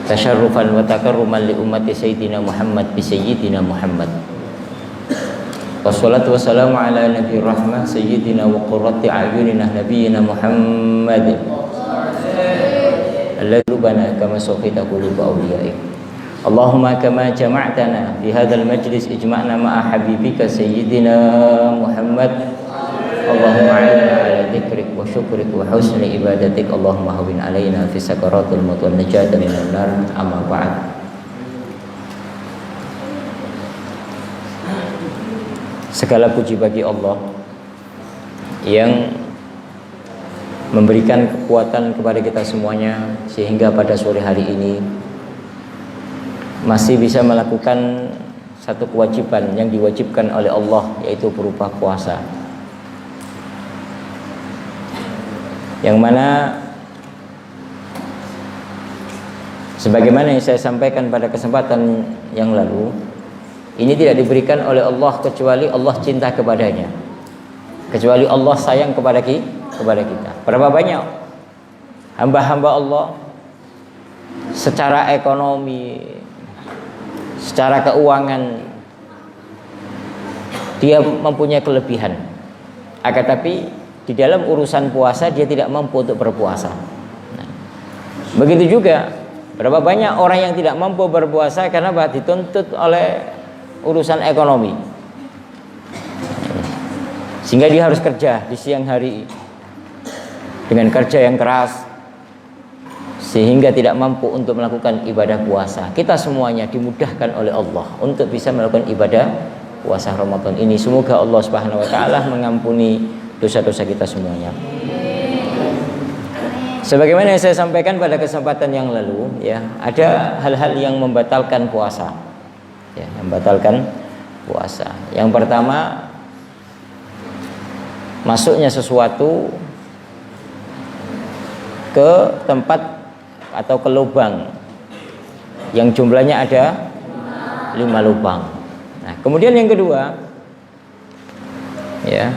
tasyarrufan wa takarruman li ummati sayyidina Muhammad bi sayyidina Muhammad. Wassalatu wassalamu ala nabiyir rahmah sayyidina wa qurrati a'yunina nabiyyina Muhammad alladzi lubana kama safita quluba awliyaik. Allahumma kama jama'tana fi hadzal majlis ijma'na ma'a habibika sayyidina Muhammad. Allahumma a'inna ala dzikrik wa syukrik wa husni ibadatik. Allahumma hawwin alaina fi sakaratil maut wan najata minan nar. Amma ba'd. Segala puji bagi Allah yang memberikan kekuatan kepada kita semuanya sehingga pada sore hari ini masih bisa melakukan satu kewajiban yang diwajibkan oleh Allah, yaitu berupa puasa, yang mana sebagaimana yang saya sampaikan pada kesempatan yang lalu, ini tidak diberikan oleh Allah kecuali Allah cinta kepadanya, kecuali Allah sayang kepada kita. Berapa banyak hamba-hamba Allah secara ekonomi, secara keuangan dia mempunyai kelebihan, akan tapi di dalam urusan puasa dia tidak mampu untuk berpuasa. Nah, begitu juga berapa banyak orang yang tidak mampu berpuasa karena dituntut oleh urusan ekonomi, sehingga dia harus kerja di siang hari dengan kerja yang keras sehingga tidak mampu untuk melakukan ibadah puasa. Kita semuanya dimudahkan oleh Allah untuk bisa melakukan ibadah puasa Ramadan ini. Semoga Allah Subhanahu wa taala mengampuni dosa-dosa kita semuanya. Sebagaimana yang saya sampaikan pada kesempatan yang lalu, ya, ada hal-hal yang membatalkan puasa. Ya, membatalkan puasa. Yang pertama, masuknya sesuatu ke tempat atau ke lubang yang jumlahnya ada 5 lubang. Nah, kemudian yang kedua, ya,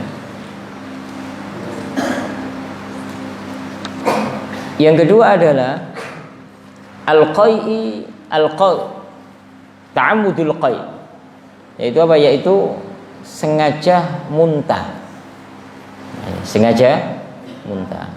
yang kedua adalah ta'ammudul qai, yaitu apa? Yaitu sengaja muntah. Sengaja muntah.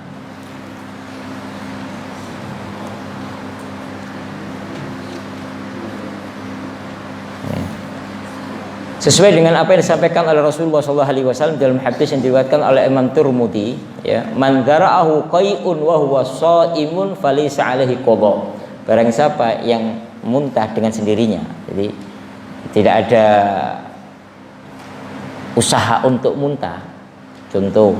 Sesuai dengan apa yang disampaikan oleh Rasulullah SAW dalam hadis yang diriwayatkan oleh Imam Tirmidzi, ya, man dzara'ahu qai'un wa huwa shaimun falaysa 'alaihi qada. Barang siapa yang muntah dengan sendirinya, jadi tidak ada usaha untuk muntah. Contoh,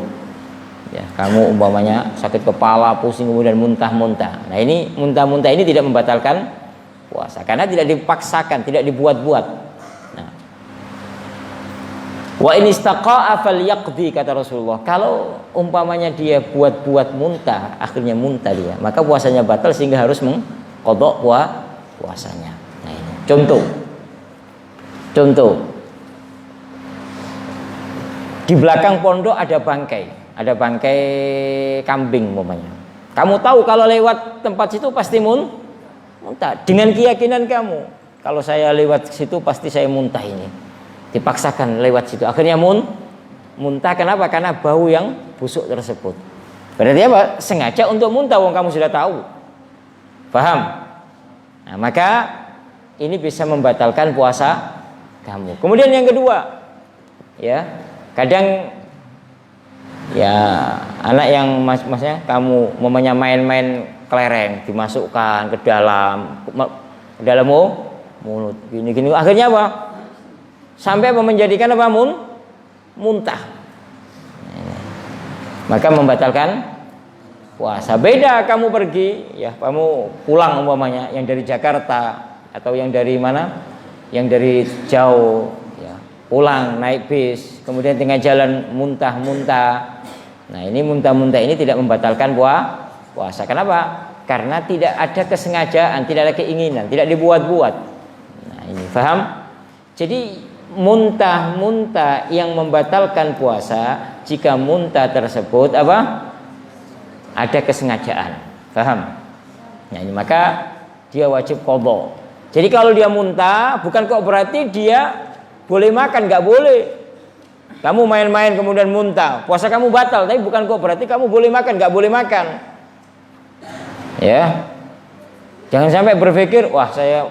ya, kamu umpamanya sakit kepala, pusing, kemudian muntah-muntah. Nah, ini muntah-muntah ini tidak membatalkan puasa karena tidak dipaksakan, tidak dibuat-buat. Nah, wa in istaqa'a falyaqdi, kata Rasulullah. Kalau umpamanya dia buat-buat muntah, akhirnya muntah dia, maka puasanya batal sehingga harus mengqadha puasanya. Nah, ini contoh di belakang pondok ada bangkai kambing umpamanya. Kamu tahu kalau lewat tempat situ pasti muntah. Dengan keyakinan kamu, kalau saya lewat situ pasti saya muntah ini. Dipaksakan lewat situ, akhirnya muntah. Kenapa? Karena bau yang busuk tersebut. Berarti apa? Sengaja untuk muntah, wong kamu sudah tahu. Paham? Nah, maka ini bisa membatalkan puasa kamu. Kemudian yang kedua, ya, kadang ya anak yang maksudnya kamu mamanya main-main kelereng dimasukkan ke dalam mulut gini akhirnya apa? Sampai menjadikan apa? Muntah. Maka membatalkan puasa. Beda kamu pergi, ya, kamu pulang umpamanya yang dari Jakarta atau yang dari mana? Yang dari jauh, ya, pulang naik bis, kemudian tengah jalan muntah-muntah. Nah, ini muntah-muntah ini tidak membatalkan puasa. Kenapa? Karena tidak ada kesengajaan, tidak ada keinginan, tidak dibuat-buat. Nah, ini paham? Jadi muntah-muntah yang membatalkan puasa jika muntah tersebut apa? Ada kesengajaan. Paham? Nah, ini maka dia wajib qadha. Jadi kalau dia muntah bukan kok berarti dia boleh makan, nggak boleh. Kamu main-main kemudian muntah, puasa kamu batal, tapi bukan kok berarti kamu boleh makan, nggak boleh makan. Ya, jangan sampai berpikir, wah saya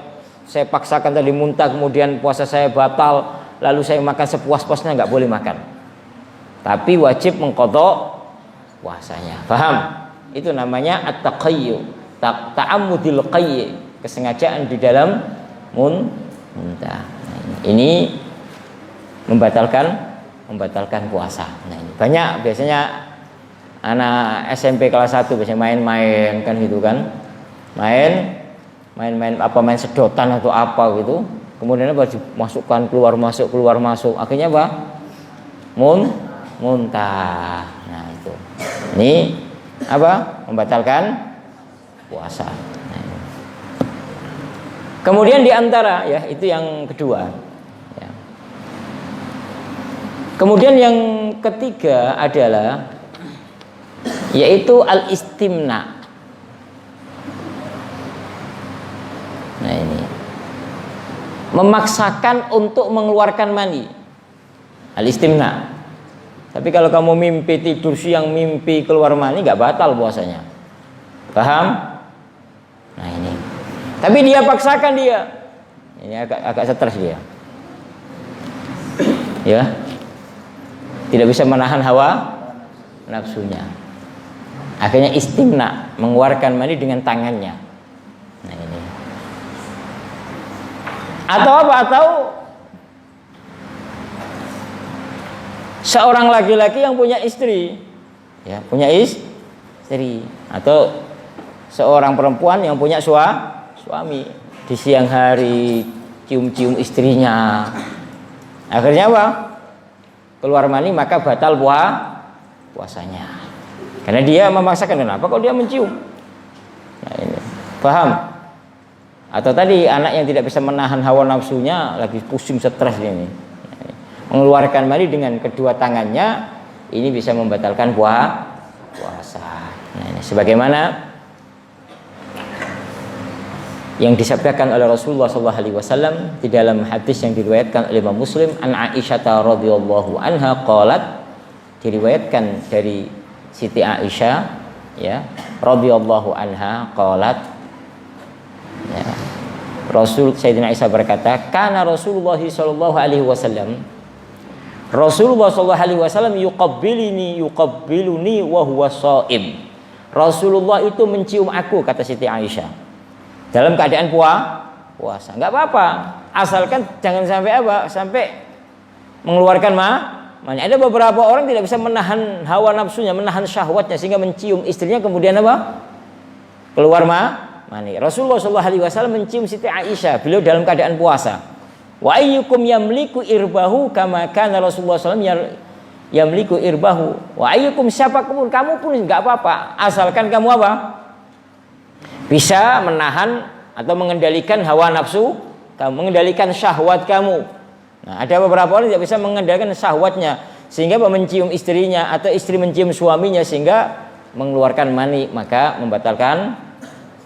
paksakan tadi muntah, kemudian puasa saya batal, lalu saya makan sepuas-puasnya, nggak boleh makan. Tapi wajib mengqadha puasanya. Paham? Itu namanya at-taqayyu, ta'ammudil qayy, kesengajaan di dalam muntah. Ini membatalkan puasa. Nah, ini banyak biasanya anak SMP kelas 1 biasanya main-main kan gitu kan. Main sedotan atau apa gitu. Kemudian apa dimasukkan keluar masuk. Akhirnya apa? Muntah. Nah, itu. Ini apa? Membatalkan puasa. Nah, ini. Kemudian di antara ya itu yang kedua. Ya. Kemudian yang ketiga adalah yaitu al-istimna. Nah, ini memaksakan untuk mengeluarkan mani. Al-istimna. Tapi kalau kamu mimpi tidur siang mimpi keluar mani nggak batal puasanya. Paham? Nah, ini. Tapi dia paksakan dia. Ini agak stres dia. Ya. Tidak bisa menahan hawa nafsunya. Akhirnya istimna, mengeluarkan mani dengan tangannya. Nah, ini. Atau apa? Atau seorang laki-laki yang punya istri, ya, punya istri, atau seorang perempuan yang punya suami, di siang hari cium-cium istrinya. Akhirnya apa? Keluar mani maka batal puasanya. Karena dia memaksakan. Kenapa kok dia mencium? Nah, ini. Paham? Atau tadi anak yang tidak bisa menahan hawa nafsunya, lagi pusing stres ini. Mengeluarkan mani dengan kedua tangannya, ini bisa membatalkan puasa. Nah, ini sebagaimana yang disabdakan oleh Rasulullah SAW di dalam hadis yang diriwayatkan oleh Imam Muslim, an Aisyah radhiyallahu anha qalat, diriwayatkan dari Siti Aisyah, ya, radhiyallahu anha qalat, ya, Sayyidina Aisyah berkata, kana Rasulullah sallallahu alaihi wasallam, Rasulullah sallallahu alaihi wasallam yuqabbiluni wa huwa shaim. Rasulullah itu mencium aku, kata Siti Aisyah, dalam keadaan puasa. Enggak apa-apa, asalkan jangan sampai apa? Sampai mengeluarkan mani. Ada beberapa orang tidak bisa menahan hawa nafsunya, menahan syahwatnya sehingga mencium istrinya kemudian apa? Keluar mani. Rasulullah SAW mencium Siti Aisyah, beliau dalam keadaan puasa. Wa ayyukum yamliku irbahu kama kana Rasulullah SAW yamliku irbahu. Wa ayyukum, siapapun kamu pun enggak apa-apa, asalkan kamu apa? Bisa menahan atau mengendalikan hawa nafsu kamu, mengendalikan syahwat kamu. Nah, ada beberapa orang tidak bisa mengendalikan syahwatnya sehingga mencium istrinya atau istri mencium suaminya sehingga mengeluarkan mani, maka membatalkan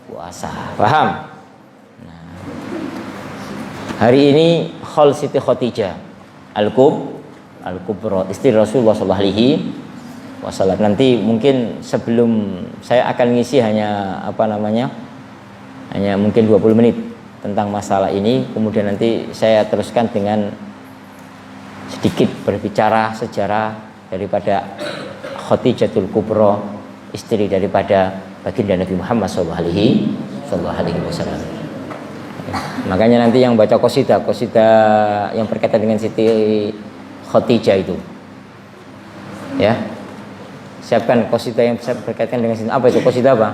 puasa. Paham? Nah, hari ini Khol Siti Khadijah Al-Kubra, istri Rasulullah SAW. Nanti mungkin sebelum saya akan ngisi hanya mungkin 20 menit tentang masalah ini, kemudian nanti saya teruskan dengan sedikit berbicara sejarah daripada Khadijatul Kubra, istri daripada baginda Nabi Muhammad SAW. Makanya nanti yang baca qasidah yang berkaitan dengan Siti Khadijah itu, ya, siapkan qasidah yang berkaitan dengan Siti. Apa itu qasidah apa?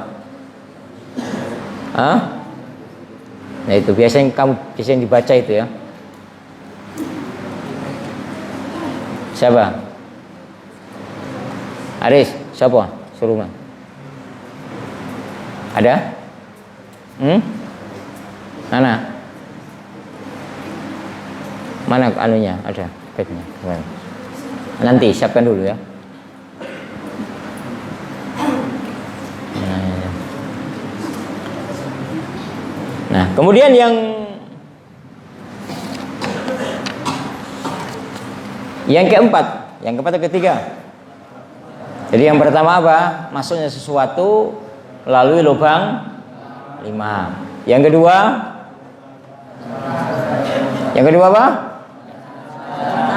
Nah, itu biasanya dibaca itu, ya. Siapa? Aris, siapa? Suruh man. Ada? Mana anunya? Ada baiknya. Nanti siapkan dulu, ya. Nah, kemudian yang keempat atau ketiga. Jadi yang pertama apa? Masuknya sesuatu melalui lubang 5. Yang kedua apa?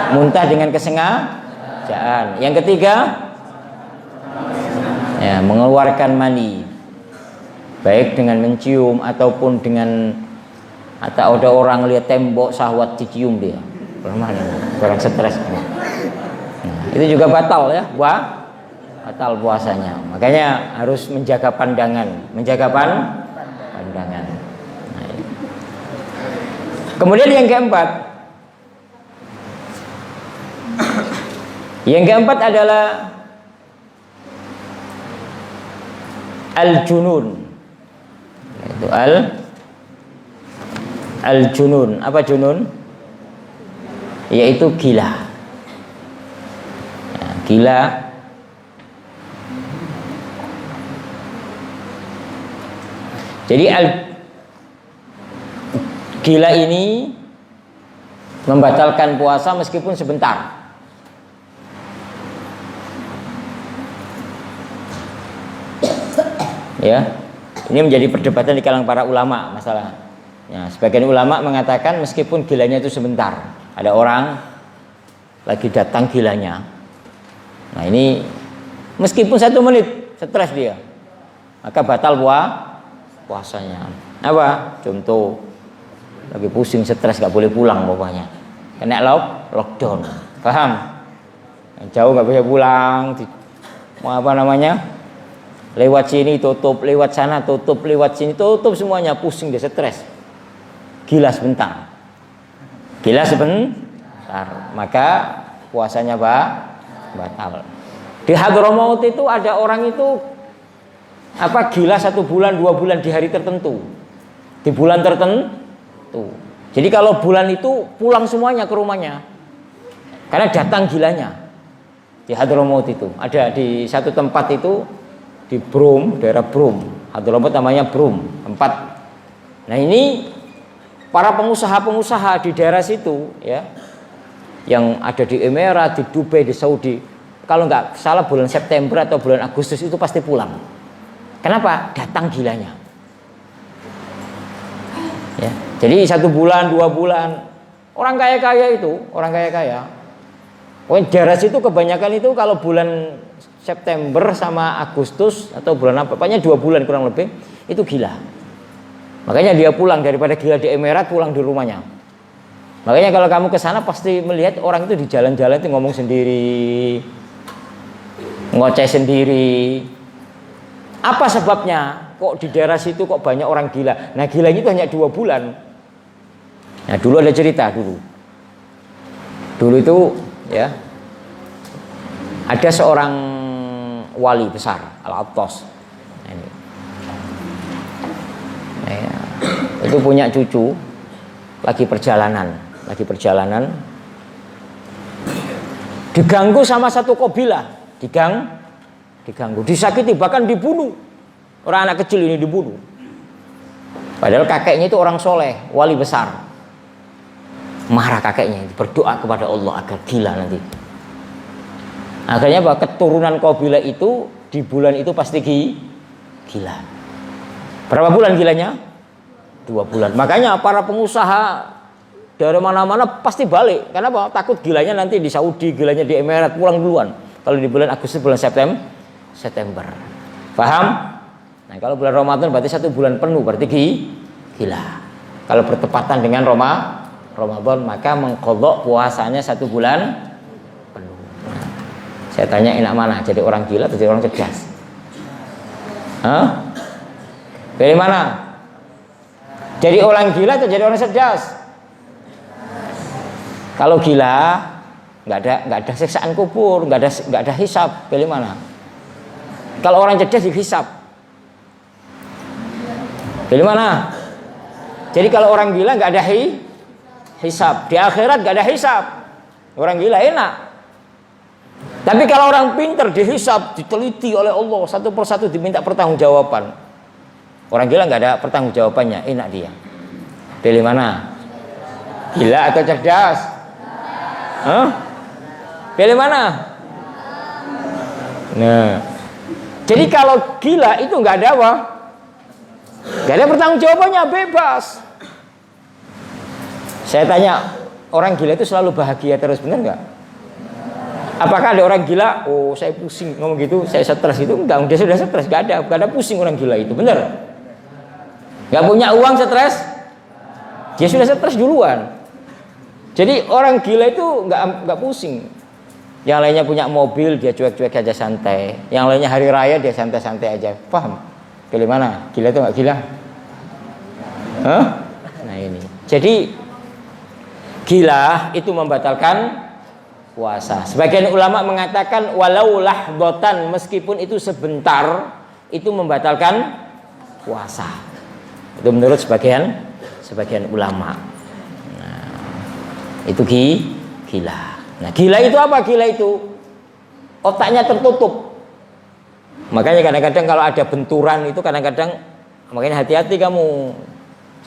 Muntah dengan kesengajaan. Yang ketiga, ya, mengeluarkan mani, baik dengan mencium ataupun dengan, atau ada orang lihat tembok syahwat dicium dia. Orang stres. Nah, itu juga batal ya, batal puasanya. Makanya harus menjaga pandangan. Nah, kemudian yang keempat adalah al-junun. Itu al-junun. Apa junun? Yaitu gila. Nah, gila. Jadi gila ini membatalkan puasa meskipun sebentar. Ya, ini menjadi perdebatan di kalangan para ulama masalah. Ya, sebagian ulama mengatakan meskipun gilanya itu sebentar. Ada orang lagi datang gilanya. Nah, ini meskipun 1 menit stres dia, maka batal puasanya. Apa? Contoh, lagi pusing stres gak boleh pulang pokoknya. Kena lockdown. Paham? Jauh gak bisa pulang. Mau apa namanya? Lewat sini tutup, lewat sana tutup, lewat sini tutup, semuanya pusing dia, stres. Gila sebentar. Maka puasanya batal. Di Hadramaut itu ada orang itu gila 1 bulan 2 bulan di hari tertentu, di bulan tertentu. Jadi kalau bulan itu pulang semuanya ke rumahnya karena datang gilanya. Di Hadramaut itu ada di satu tempat itu di Brum, daerah Brum. Hadramaut namanya Brum, tempat. Nah, ini para pengusaha di daerah situ ya, yang ada di Emirat, di Dubai, di Saudi, kalau nggak salah bulan September atau bulan Agustus itu pasti pulang. Kenapa? Datang gilanya. Ya, jadi 1 bulan 2 bulan orang kaya itu, pokoknya daerah situ kebanyakan itu kalau bulan September sama Agustus atau bulan apa, pokoknya 2 bulan kurang lebih itu gila. Makanya dia pulang, daripada gila di Emirat, pulang di rumahnya. Makanya kalau kamu ke sana pasti melihat orang itu di jalan-jalan itu ngomong sendiri, ngoceh sendiri. Apa sebabnya? Kok di daerah situ kok banyak orang gila? Nah, gilanya itu hanya 2 bulan. Nah, dulu ada cerita dulu itu ya, ada seorang wali besar, Al-Attas. Itu punya cucu lagi perjalanan diganggu sama satu kabilah, diganggu, disakiti, bahkan dibunuh. Orang anak kecil ini dibunuh. Padahal kakeknya itu orang soleh, wali besar. Marah kakeknya, berdoa kepada Allah agar gila nanti. Akhirnya bahwa keturunan kabilah itu di bulan itu pasti gila. Berapa bulan gilanya? 2 bulan. Makanya para pengusaha dari mana-mana pasti balik. Karena apa? Takut gilanya nanti di Saudi, gilanya di Emirat, pulang duluan. Kalau di bulan Agustus, bulan September. Paham? Nah, kalau bulan Ramadan berarti 1 bulan penuh, berarti gila. Kalau bertepatan dengan Ramadan, maka mengqadha puasanya 1 bulan penuh. Nah, saya tanya, enak mana? Jadi orang gila atau jadi orang cerdas? Pilih mana? Jadi orang gila atau jadi orang cerdas? Kalau gila nggak ada siksaan kubur, nggak ada hisab. Pilih mana? Kalau orang cerdas dihisab. Pilih mana? Jadi kalau orang gila nggak ada hisab, di akhirat nggak ada hisab. Orang gila enak. Tapi kalau orang pintar dihisab, diteliti oleh Allah satu persatu, diminta pertanggungjawaban. Orang gila nggak ada pertanggungjawabannya, enak dia. Pilih mana? Gila atau cerdas? Hah? Pilih mana? Nah, jadi kalau gila itu nggak ada apa? Nggak ada pertanggungjawabannya, bebas. Saya tanya, orang gila itu selalu bahagia terus, benar nggak? Apakah ada orang gila, oh saya pusing ngomong gitu, saya stres itu? Enggak, dia sudah stres, nggak ada pusing orang gila itu, benar? Nggak punya uang stres, dia sudah stres duluan. Jadi orang gila itu nggak pusing. Yang lainnya punya mobil, dia cuek-cuek aja santai. Yang lainnya hari raya, dia santai-santai aja. Paham? Pilih mana? Gila itu nggak gila? Hah? Nah ini. Jadi gila itu membatalkan puasa. Sebagian ulama mengatakan walau lahdatan, meskipun itu sebentar, itu membatalkan puasa. Itu menurut sebagian ulama. Nah, itu gila. Nah, gila itu apa? Gila itu otaknya tertutup. Makanya kadang-kadang kalau ada benturan itu kadang-kadang, makanya hati-hati kamu.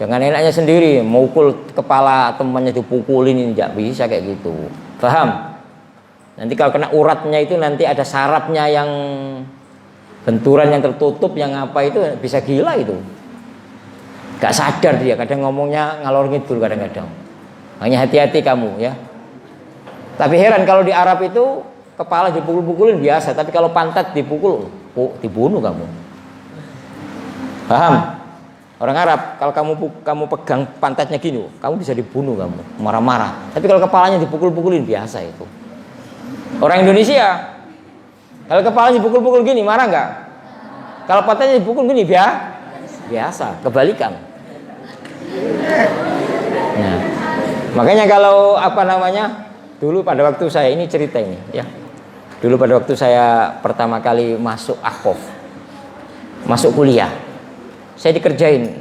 Jangan enaknya sendiri mukul kepala temannya dipukulin, ini tidak bisa kayak gitu. Paham? Nanti kalau kena uratnya itu nanti ada sarafnya yang benturan yang tertutup, yang apa itu bisa gila itu. Gak sadar dia, kadang ngomongnya ngalor ngidul kadang-kadang. Makanya hati-hati kamu ya. Tapi heran kalau di Arab itu kepala dipukul-pukulin biasa, tapi kalau pantat dipukul, dibunuh kamu. Paham? Orang Arab kalau kamu pegang pantatnya gini, kamu bisa dibunuh kamu, marah-marah. Tapi kalau kepalanya dipukul-pukulin biasa itu. Orang Indonesia kalau kepalanya dipukul-pukul gini marah nggak? Kalau pantatnya dipukul gini biasa, kebalikan. Nah, makanya kalau dulu pada waktu saya ini cerita ini ya. Dulu pada waktu saya pertama kali masuk Akhof, masuk kuliah, saya dikerjain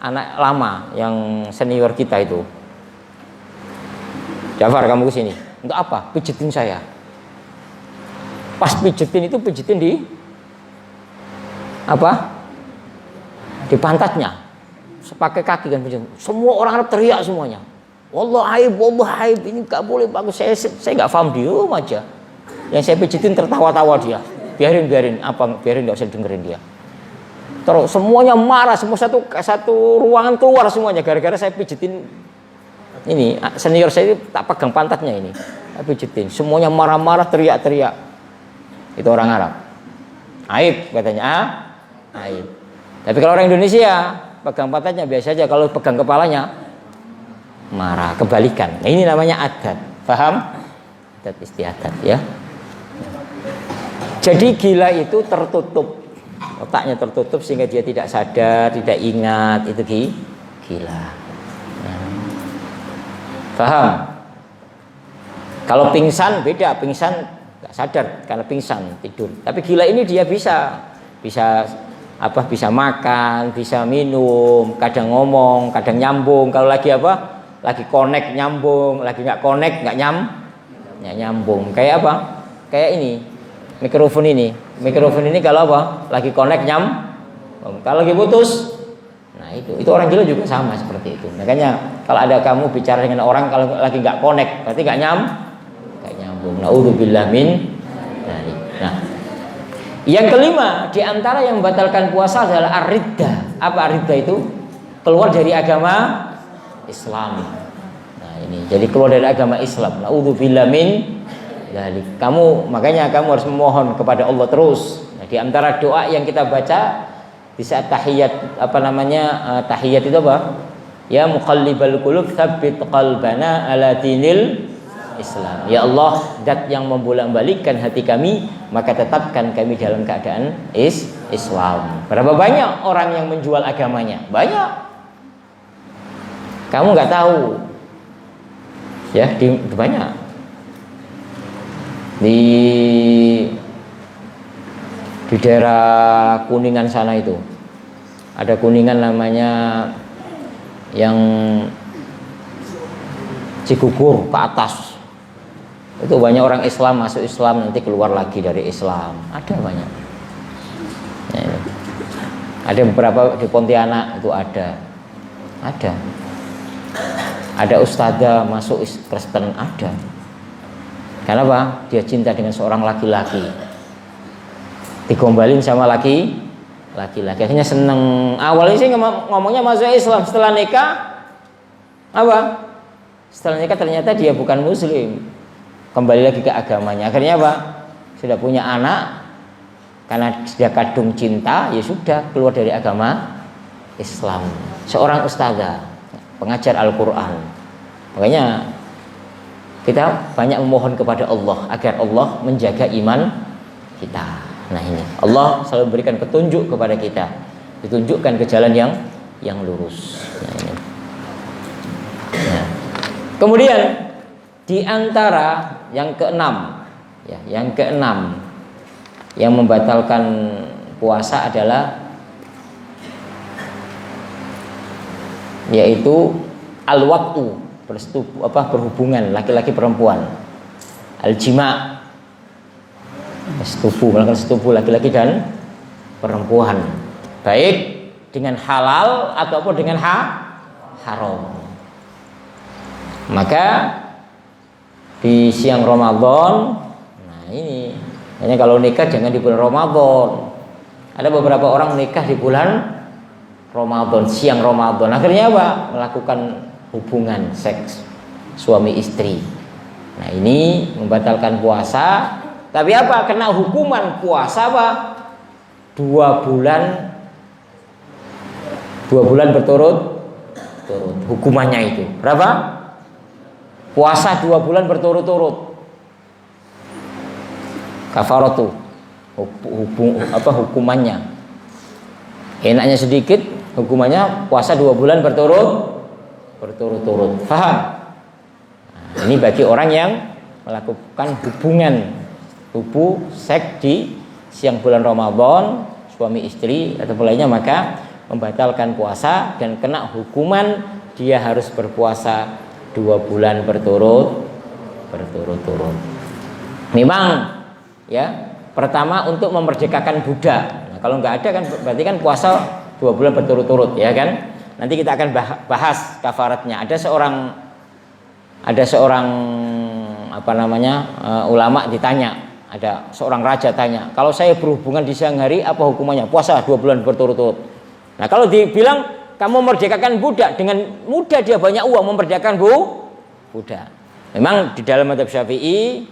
anak lama yang senior kita itu. Jafar, kamu kesini. Untuk apa? Pijetin saya. Pas pijetin itu pijetin di apa? Di pantatnya. Sepakai kaki kan pijetin. Semua orang Arab teriak semuanya. Wallah aib, ini gak boleh bagus. Saya gak paham, diam aja. Yang saya pijitin tertawa-tawa dia. Biarin, gak usah dengerin dia. Terus semuanya marah, semua satu ruangan keluar semuanya gara-gara saya pijitin ini. Senior saya itu tak pegang pantatnya ini. Saya pijitin. Semuanya marah-marah, teriak-teriak. Itu orang Arab. Aib katanya, aib. Tapi kalau orang Indonesia pegang pantatnya biasa aja, kalau pegang kepalanya marah, kebalikan. Nah, ini namanya adat. Paham? Adat istiadat ya. Jadi gila itu tertutup. Otaknya tertutup sehingga dia tidak sadar, tidak ingat, itu gila. Nah. Paham? Kalau pingsan beda, pingsan nggak sadar karena pingsan tidur. Tapi gila ini dia bisa makan, bisa minum, kadang ngomong, kadang nyambung. Kalau lagi lagi connect nyambung, lagi nggak connect nggak nyambung. Kayak apa? Kayak ini mikrofon ini kalau lagi connect kalau lagi putus, nah itu orang gila juga sama seperti itu. Makanya kalau ada kamu bicara dengan orang kalau lagi nggak connect berarti nggak nyambung. Naudzubillah min dzalik. Nah, yang kelima di antara yang membatalkan puasa adalah ar-riddah. Apa ar-riddah itu? Keluar dari agama Islam. Nah ini jadi keluar dari agama Islam. Naudzubillah min dzalik. Makanya kamu harus memohon kepada Allah terus. Nah, di antara doa yang kita baca di saat tahiyat tahiyat itu apa? Ya muqallibal qulub tsabbit qalbana ala dinil Islam. Ya Allah, zat yang membolak-balikkan hati kami, maka tetapkan kami dalam keadaan Islam. Berapa banyak orang yang menjual agamanya? Banyak. Kamu nggak tahu. Ya, banyak. Di daerah Kuningan sana itu. Ada Kuningan namanya yang Cigugur ke atas. Itu banyak orang Islam masuk Islam nanti keluar lagi dari Islam. Ada banyak. Ada beberapa di Pontianak itu ada. Ada ustadzah masuk Kristen ada. Kenapa? Dia cinta dengan seorang laki-laki. Digombalin sama laki-laki. Akhirnya seneng. Awalnya sih ngomongnya masuk Islam, setelah nikah apa? Setelah nikah ternyata dia bukan muslim. Kembali lagi ke agamanya. Akhirnya apa? Sudah punya anak, karena sudah kadung cinta, ya sudah keluar dari agama Islam. Seorang ustazah, pengajar Al-Quran. Makanya kita banyak memohon kepada Allah agar Allah menjaga iman kita. Nah ini Allah selalu berikan petunjuk kepada kita, ditunjukkan ke jalan yang lurus. Nah, ini. Nah. Kemudian di antara yang keenam, yang membatalkan puasa adalah yaitu al-waqtu, berhubungan laki-laki perempuan, al-jima', melakukan setubuh laki-laki dan perempuan, baik dengan halal ataupun dengan haram. Maka di siang Ramadan, nah ini, hanya kalau nikah jangan di bulan Ramadan. Ada beberapa orang nikah di bulan Ramadan, siang Ramadan. Akhirnya apa? Melakukan hubungan seks suami istri. Nah ini membatalkan puasa. Tapi apa? Kena hukuman puasa apa? 2 bulan berturut-turut. Hukumannya itu berapa? Puasa 2 bulan berturut-turut. Kafaratu. Hukumannya? Enaknya sedikit, hukumannya puasa 2 bulan berturut-turut. Paham? Nah, ini bagi orang yang melakukan hubungan tubuh seks di siang bulan Ramadan, suami istri atau lainnya, maka membatalkan puasa dan kena hukuman dia harus berpuasa 2 bulan berturut-turut. Memang ya, pertama untuk memerdekakan budak. Nah, kalau nggak ada kan berarti kan puasa 2 bulan berturut-turut, ya kan? Nanti kita akan bahas kafaratnya. Ada seorang ulama ditanya. Ada seorang raja tanya, kalau saya berhubungan di siang hari apa hukumannya? Puasa 2 bulan berturut-turut. Nah kalau dibilang kamu memerdekakan budak, dengan mudah dia banyak uang memerdekakan budak. Memang di dalam mazhab Syafi'i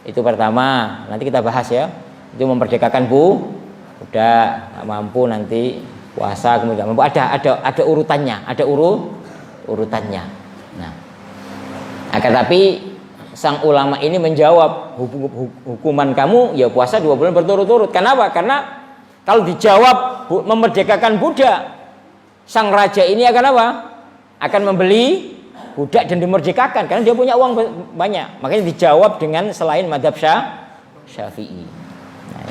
itu pertama, nanti kita bahas ya, itu memerdekakan budak, nggak mampu nanti puasa, kemudian mampu, ada urutannya, urutannya. Nah, akan tapi sang ulama ini menjawab, hukuman kamu ya puasa 2 bulan berturut-turut. Kenapa? Karena kalau dijawab memerdekakan budak, sang raja ini akan apa? Akan membeli budak dan dimerdekakan karena dia punya uang banyak. Makanya dijawab dengan selain mazhab Syafi'i. Nah,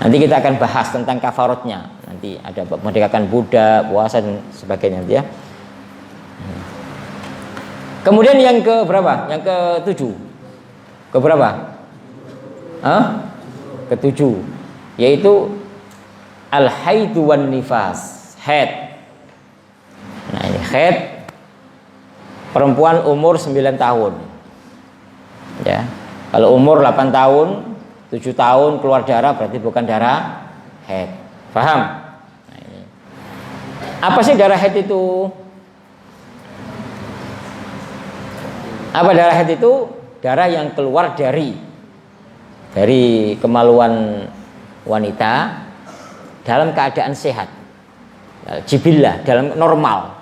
nanti kita akan bahas tentang kafaratnya. Nanti ada memerdekakan budak, puasa dan sebagainya ya. Kemudian yang ke berapa? Yang ke-7. Ke berapa? Ke-7. Yaitu al-haidu wan nifas. Haid. Nah, ini haid perempuan umur 9 tahun. Ya. Kalau umur 8 tahun, 7 tahun keluar darah berarti bukan darah haid. Paham? Nah, ini. Apa sih darah haid itu? Apa darah haid itu? Darah yang keluar dari kemaluan wanita dalam keadaan sehat, jibillah, dalam normal.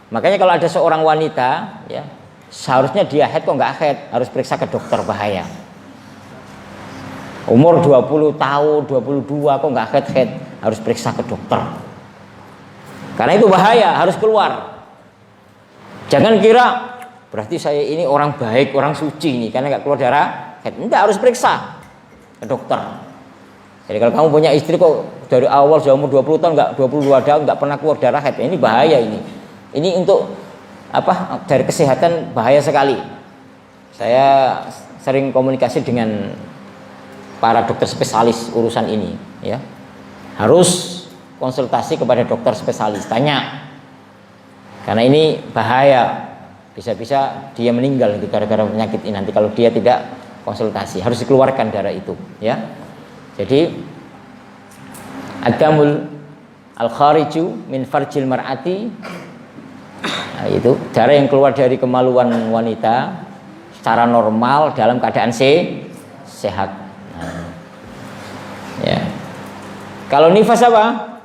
Makanya kalau ada seorang wanita ya, seharusnya dia haid kok nggak haid, harus periksa ke dokter, bahaya. Umur 20 tahun, 22 kok nggak haid, harus periksa ke dokter. Karena itu bahaya, harus keluar. Jangan kira berarti saya ini orang baik, orang suci ini karena nggak keluar darah haid. Enggak, harus periksa ke dokter. Jadi kalau kamu punya istri kok dari awal sudah umur 20 tahun nggak 22 tahun nggak pernah keluar darah haid, ini bahaya ini. Ini untuk apa? Dari kesehatan bahaya sekali. Saya sering komunikasi dengan para dokter spesialis urusan ini, ya. Harus konsultasi kepada dokter spesialis, tanya. Karena ini bahaya. Bisa-bisa dia meninggal itu gara-gara penyakit ini nanti kalau dia tidak konsultasi. Harus dikeluarkan darah itu, ya. Jadi ad-damul al-khariju min farjil mar'ati, nah, itu darah yang keluar dari kemaluan wanita secara normal dalam keadaan sehat. Nah, ya. Kalau nifas apa?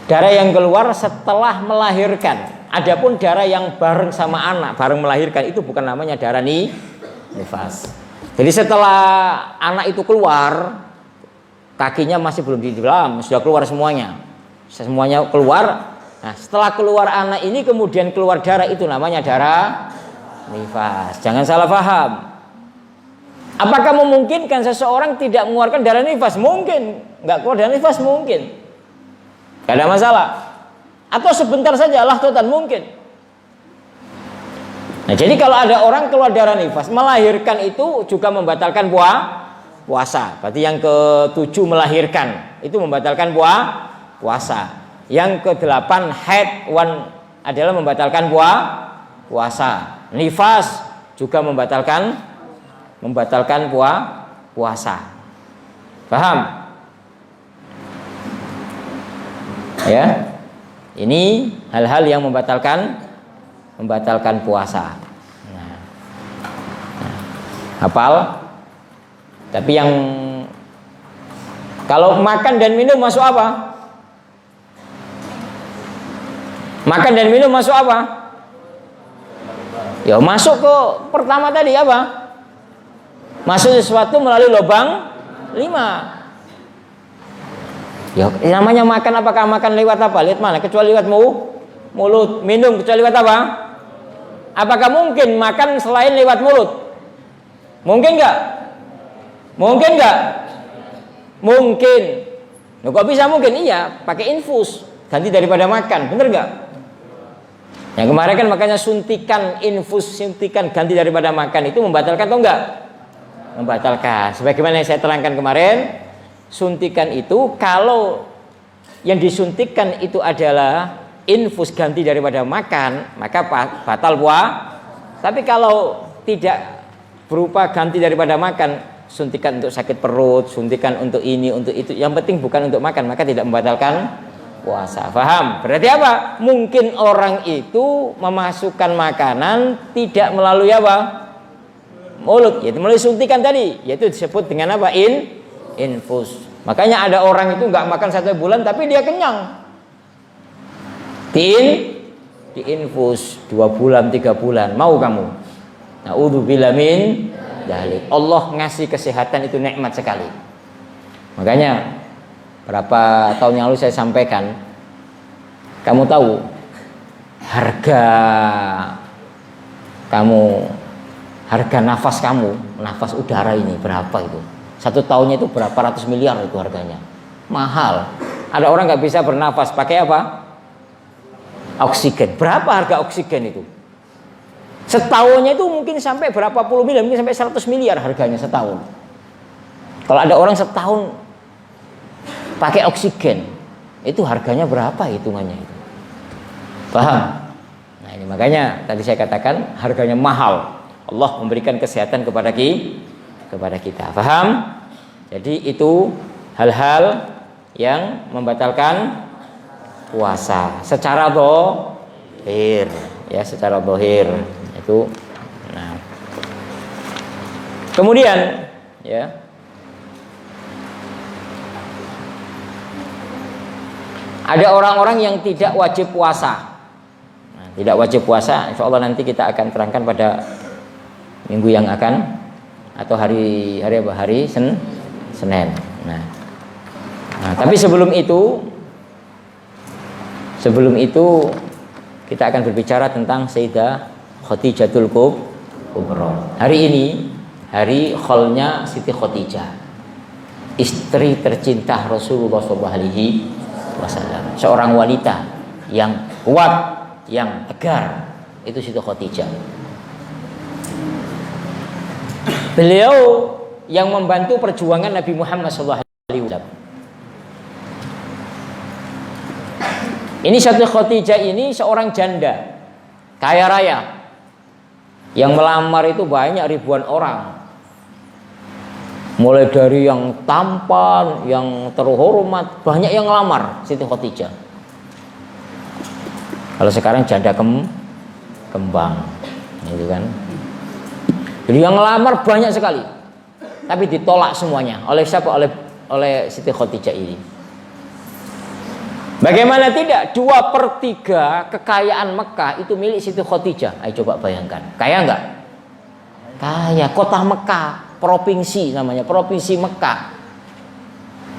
Darah yang keluar setelah melahirkan. Adapun darah yang bareng sama anak, bareng melahirkan, itu bukan namanya darah nifas. Jadi setelah anak itu keluar, kakinya masih belum di dalam, sudah keluar semuanya. Semuanya keluar. Nah, setelah keluar anak ini kemudian keluar darah, itu namanya darah nifas. Jangan salah paham. Apakah memungkinkan seseorang tidak mengeluarkan darah nifas? Mungkin. Enggak keluar darah nifas mungkin. Gak ada masalah. Atau sebentar saja lahtotan mungkin. Nah, jadi kalau ada orang keluar darah nifas, melahirkan itu juga membatalkan puasa. Berarti yang ke-7 melahirkan itu membatalkan puasa. Yang ke-8 haid adalah membatalkan puasa. Nifas juga membatalkan puasa. Paham? Ya, ini hal-hal yang membatalkan puasa. Nah, hafal. Tapi yang kalau makan dan minum masuk apa? Makan dan minum masuk apa? Ya masuk ke pertama tadi apa? Masuk sesuatu melalui lubang 5. Ya, namanya makan, apakah makan lewat apa? Lihat mana? Kecuali lewat mulut. Minum kecuali lewat apa? Apakah mungkin makan selain lewat mulut? Mungkin nggak? Mungkin nggak? Mungkin. Loh, kok bisa mungkin? Iya, pakai infus ganti daripada makan, bener nggak? Yang kemarin kan makanya suntikan ganti daripada makan itu membatalkan atau enggak? Membatalkan. Sebagaimana yang saya terangkan kemarin. Suntikan itu kalau yang disuntikan itu adalah infus ganti daripada makan, maka batal puasa. Tapi kalau tidak berupa ganti daripada makan, suntikan untuk sakit perut, suntikan untuk ini, untuk itu, yang penting bukan untuk makan, maka tidak membatalkan puasa. Paham? Berarti apa? Mungkin orang itu memasukkan makanan tidak melalui apa? Mulut, yaitu melalui suntikan tadi, yaitu disebut dengan apa? Infus. Makanya ada orang itu nggak makan 1 bulan tapi dia kenyang. Di infus 2 bulan 3 bulan. Mau kamu? Na'udzubillah min dzalik. Allah ngasih kesehatan itu nikmat sekali. Makanya berapa tahun yang lalu saya sampaikan, kamu tahu harga nafas kamu, nafas udara ini berapa itu? 1 tahunnya itu berapa ratus miliar itu harganya. Mahal. Ada orang nggak bisa bernafas pakai apa? Oksigen. Berapa harga oksigen itu? Setahunnya itu mungkin sampai berapa puluh miliar, mungkin sampai 100 miliar harganya setahun. Kalau ada orang setahun pakai oksigen, itu harganya berapa hitungannya itu? Paham? Nah, ini makanya tadi saya katakan harganya mahal. Allah memberikan kesehatan kepada kita. Paham? Jadi itu hal-hal yang membatalkan puasa secara zahir, ya, secara zahir itu. Nah, kemudian ya, ada orang-orang yang tidak wajib puasa. Nah, tidak wajib puasa, insya Allah nanti kita akan terangkan pada minggu yang akan, atau hari Senin. Nah, tapi sebelum itu kita akan berbicara tentang Sayyidah Khadijatul Kubra. Hari ini hari kholnya Siti Khadijah, istri tercinta Rasulullah SAW. Seorang wanita yang kuat, yang tegar, itu Siti Khadijah. Beliau yang membantu perjuangan Nabi Muhammad SAW. Ini Siti Khadijah ini seorang janda kaya raya yang melamar itu banyak ribuan orang. Mulai dari yang tampan, yang terhormat, banyak yang ngelamar Siti Khadijah. Kalau sekarang janda kembang, gitu kan. Jadi yang ngelamar banyak sekali, tapi ditolak semuanya. Oleh siapa? Oleh Siti Khadijah ini. Bagaimana tidak? 2/3 kekayaan Mekah itu milik Siti Khadijah. Ayo coba bayangkan, kaya enggak? Kaya. Kota Mekah, provinsi namanya, provinsi Mekah.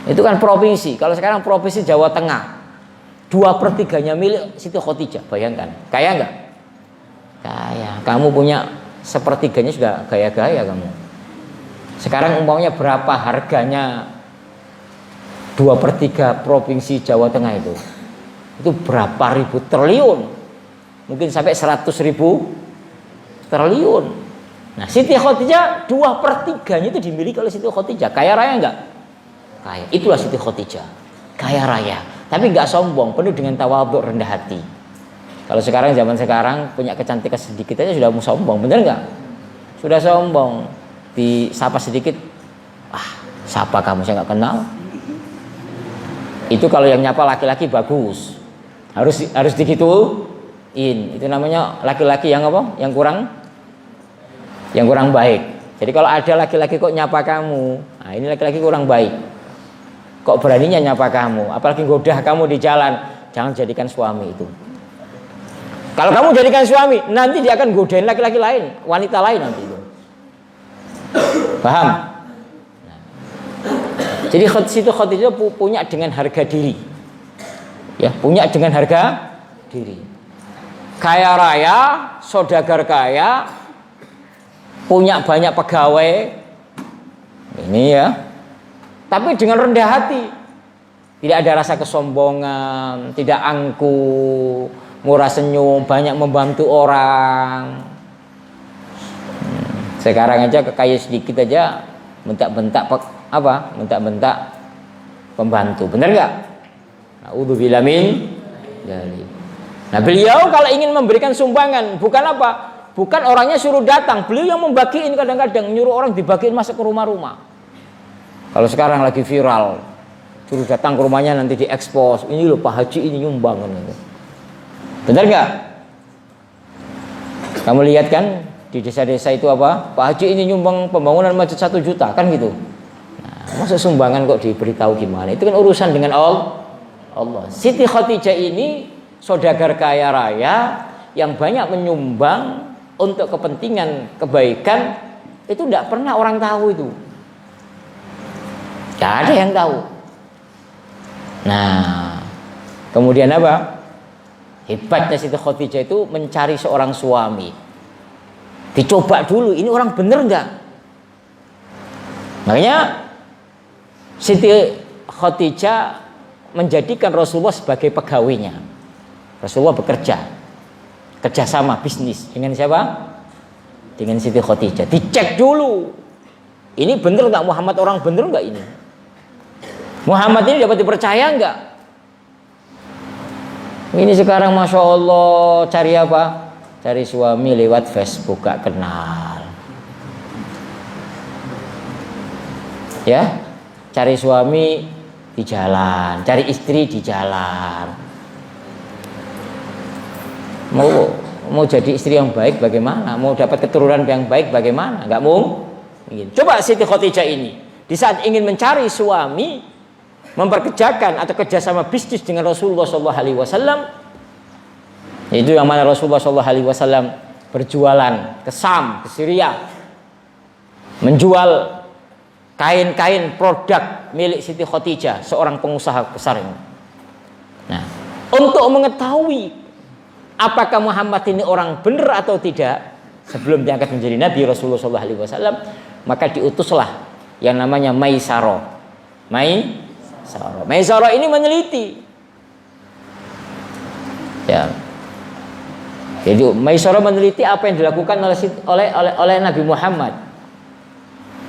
Itu kan provinsi. Kalau sekarang provinsi Jawa Tengah, 2/3-nya milik Siti Khadijah. Bayangkan, kaya enggak? Kaya. Kamu punya 1/3-nya sudah gaya-gaya kamu. Sekarang umpamanya berapa harganya 2/3 provinsi Jawa Tengah itu? Itu berapa ribu triliun? Mungkin sampai 100.000 triliun. Nah, Siti Khadijah 2/3-nya itu dimiliki oleh Siti Khadijah. Kaya raya enggak? Kaya. Itulah Siti Khadijah. Kaya raya, tapi enggak sombong, penuh dengan tawadhu, rendah hati. Kalau sekarang, zaman sekarang punya kecantikan sedikit aja sudah mau sombong, bener nggak? Sudah sombong. Disapa sedikit, siapa kamu, saya nggak kenal. Itu kalau yang nyapa laki-laki bagus, harus digituin. Itu namanya laki-laki yang apa? Yang kurang baik. Jadi kalau ada laki-laki kok nyapa kamu, nah ini laki-laki kurang baik. Kok beraninya nyapa kamu, apalagi godah kamu di jalan, jangan jadikan suami itu. Kalau kamu jadikan suami, nanti dia akan godain laki-laki lain, wanita lain nanti itu. Paham? Nah. Jadi Siti Khadijah punya dengan harga diri. Ya, punya dengan harga diri. Kaya raya, saudagar kaya, punya banyak pegawai. Ini ya. Tapi dengan rendah hati. Tidak ada rasa kesombongan, tidak angkuh, murah senyum, banyak membantu orang. Sekarang aja kekaya sedikit aja bentak-bentak bentak-bentak pembantu, benar nggak? Naudzubillah min dzalik. Nah, beliau kalau ingin memberikan sumbangan, bukan apa? Bukan orangnya suruh datang, beliau yang membagiin, kadang-kadang nyuruh orang dibagiin masuk ke rumah-rumah. Kalau sekarang lagi viral, suruh datang ke rumahnya nanti diekspos, ini loh Pak Haji ini nyumbang gitu. Benar nggak? Kamu lihat kan di desa-desa itu apa? Pak Haji ini nyumbang pembangunan masjid 1 juta kan gitu. Nah, masa sumbangan kok diberitahu gimana? Itu kan urusan dengan Allah. Siti Khadijah ini saudagar kaya raya yang banyak menyumbang untuk kepentingan kebaikan, itu tidak pernah orang tahu itu. Tidak ada yang tahu. Nah, kemudian apa? Hebatnya Siti Khadijah itu mencari seorang suami. Dicoba dulu, ini orang bener nggak? Makanya Siti Khadijah menjadikan Rasulullah sebagai pegawainya. Rasulullah kerjasama bisnis dengan siapa? Dengan Siti Khadijah. Dicek dulu, ini bener nggak Muhammad, orang bener nggak ini? Muhammad ini dapat dipercaya nggak? Ini sekarang Masya Allah cari apa? Cari suami lewat Facebook, gak kenal. Ya, cari suami di jalan, cari istri di jalan. Mau jadi istri yang baik bagaimana? Mau dapat keturunan yang baik bagaimana? Gak mau. Coba Siti Khadijah ini di saat ingin mencari suami, memperkerjakan atau kerjasama bisnis dengan Rasulullah SAW. Itu yang mana Rasulullah SAW berjualan ke Sam, ke Syria, menjual kain-kain produk milik Siti Khadijah, seorang pengusaha besar ini. Nah, untuk mengetahui apakah Muhammad ini orang benar atau tidak, sebelum diangkat menjadi Nabi Rasulullah SAW, maka diutuslah yang namanya Maisarah. Maisarah ini meneliti. Ya. Jadi Maisarah meneliti apa yang dilakukan oleh Nabi Muhammad.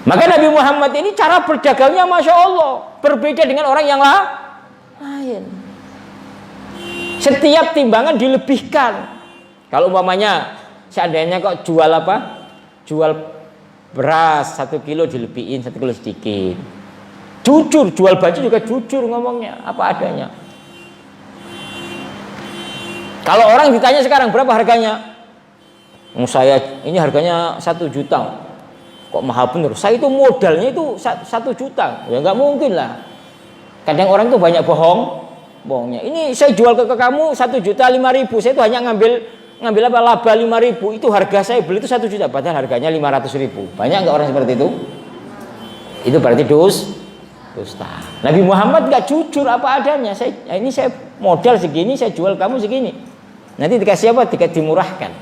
Maka Nabi Muhammad ini cara berdagangnya Masya Allah berbeda dengan orang yang lain. Setiap timbangan dilebihkan. Kalau umpamanya seandainya kok jual apa? Jual beras 1 kilo dilebihin 1 kilo sedikit. Jujur, jual baju juga jujur ngomongnya, apa adanya. Kalau orang ditanya sekarang berapa harganya? Saya ini harganya 1 juta. Kok mahal bener? Saya itu modalnya itu 1 juta. Ya nggak mungkin lah. Kadang orang tuh banyak bohongnya. Ini saya jual ke kamu 1.005.000. Saya itu hanya ngambil apa laba 5.000. Itu harga saya beli itu 1 juta. Padahal harganya 500.000. Banyak nggak orang seperti itu? Itu berarti dusta. Nabi Muhammad nggak jujur apa adanya. Ini saya modal segini, saya jual kamu segini. Nanti dikasih apa? Dimurahkan.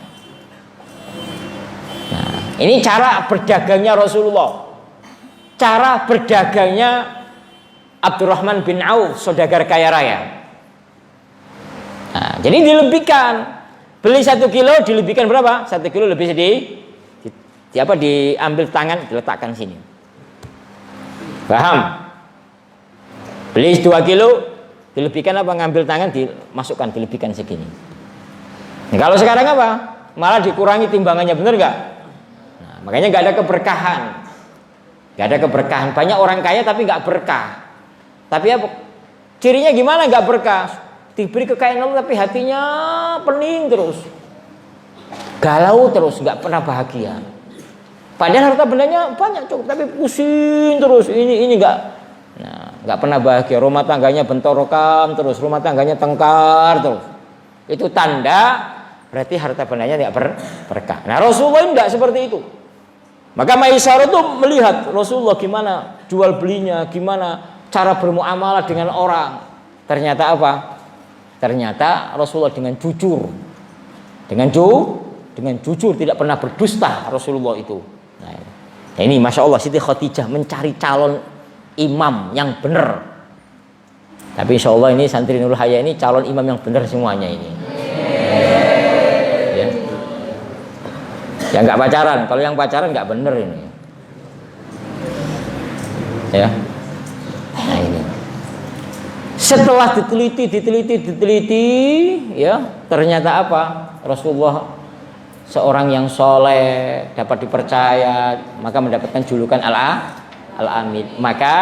Nah, ini cara berdagangnya Rasulullah. Cara berdagangnya Abdurrahman bin Auf, saudagar kaya raya. Nah, jadi dilebihkan. Beli 1 kilo dilebihkan berapa? 1 kilo lebih sedih. Diambil tangan, diletakkan sini. Paham? Beli 2 kilo dilebihkan apa? Ngambil tangan dimasukkan, dilebihkan segini. Nah, kalau sekarang apa? Malah dikurangi timbangannya, bener nggak? Nah, makanya nggak ada keberkahan. Nggak ada keberkahan. Banyak orang kaya tapi nggak berkah. Tapi apa? Cirinya gimana nggak berkah? Diberi kekayaan Allah tapi hatinya pening terus, galau terus, nggak pernah bahagia. Padahal harta bendanya banyak cukup, tapi pusing terus. Ini nggak pernah bahagia. Rumah tangganya bentorokam terus, rumah tangganya tengkar terus. Itu tanda berarti harta bendanya tidak berkah. Nah, Rasulullah tidak seperti itu. Maka Maisarah itu melihat Rasulullah gimana jual belinya, gimana cara bermuamalah dengan orang. Ternyata apa? Ternyata Rasulullah dengan jujur, dengan jujur tidak pernah berdusta Rasulullah itu. Nah, ini Masya Allah Siti Khadijah mencari calon imam yang benar. Tapi Insya Allah ini santri Nurul Haya ini calon imam yang benar semuanya ini. Ya, yang nggak pacaran. Kalau yang pacaran nggak benar ini. Ya. Nah ini. Setelah diteliti, ya ternyata apa? Rasulullah seorang yang soleh, dapat dipercaya, maka mendapatkan julukan Al-Amin. Maka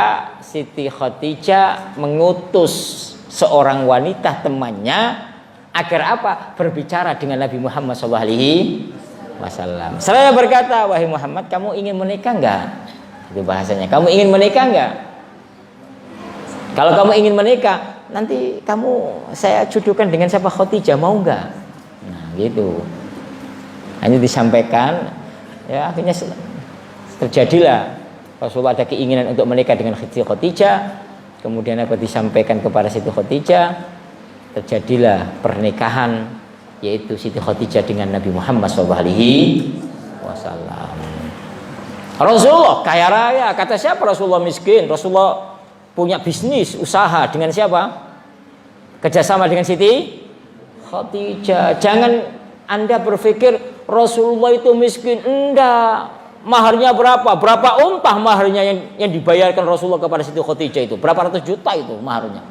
Siti Khadijah mengutus seorang wanita temannya agar apa? Berbicara dengan Nabi Muhammad SAW. Seraya berkata, wahai Muhammad, kamu ingin menikah enggak? Itu bahasanya. Kamu ingin menikah enggak? Kalau kamu ingin menikah, nanti saya jodohkan dengan siapa? Khadijah, mau enggak? Nah, gitu. Hanya disampaikan, ya akhirnya terjadilah Rasulullah ada keinginan untuk menikah dengan Siti Khadijah. Kemudian apa disampaikan kepada Siti Khadijah, terjadilah pernikahan, yaitu Siti Khadijah dengan Nabi Muhammad SAW. Rasulullah kaya raya, kata siapa Rasulullah miskin? Rasulullah punya bisnis, usaha dengan siapa? Kerjasama dengan Siti Khadijah. Jangan Anda berpikir Rasulullah itu miskin. Enggak. Maharnya berapa? Berapa untah maharnya yang dibayarkan Rasulullah kepada Siti Khadijah itu? Berapa ratus juta itu maharnya?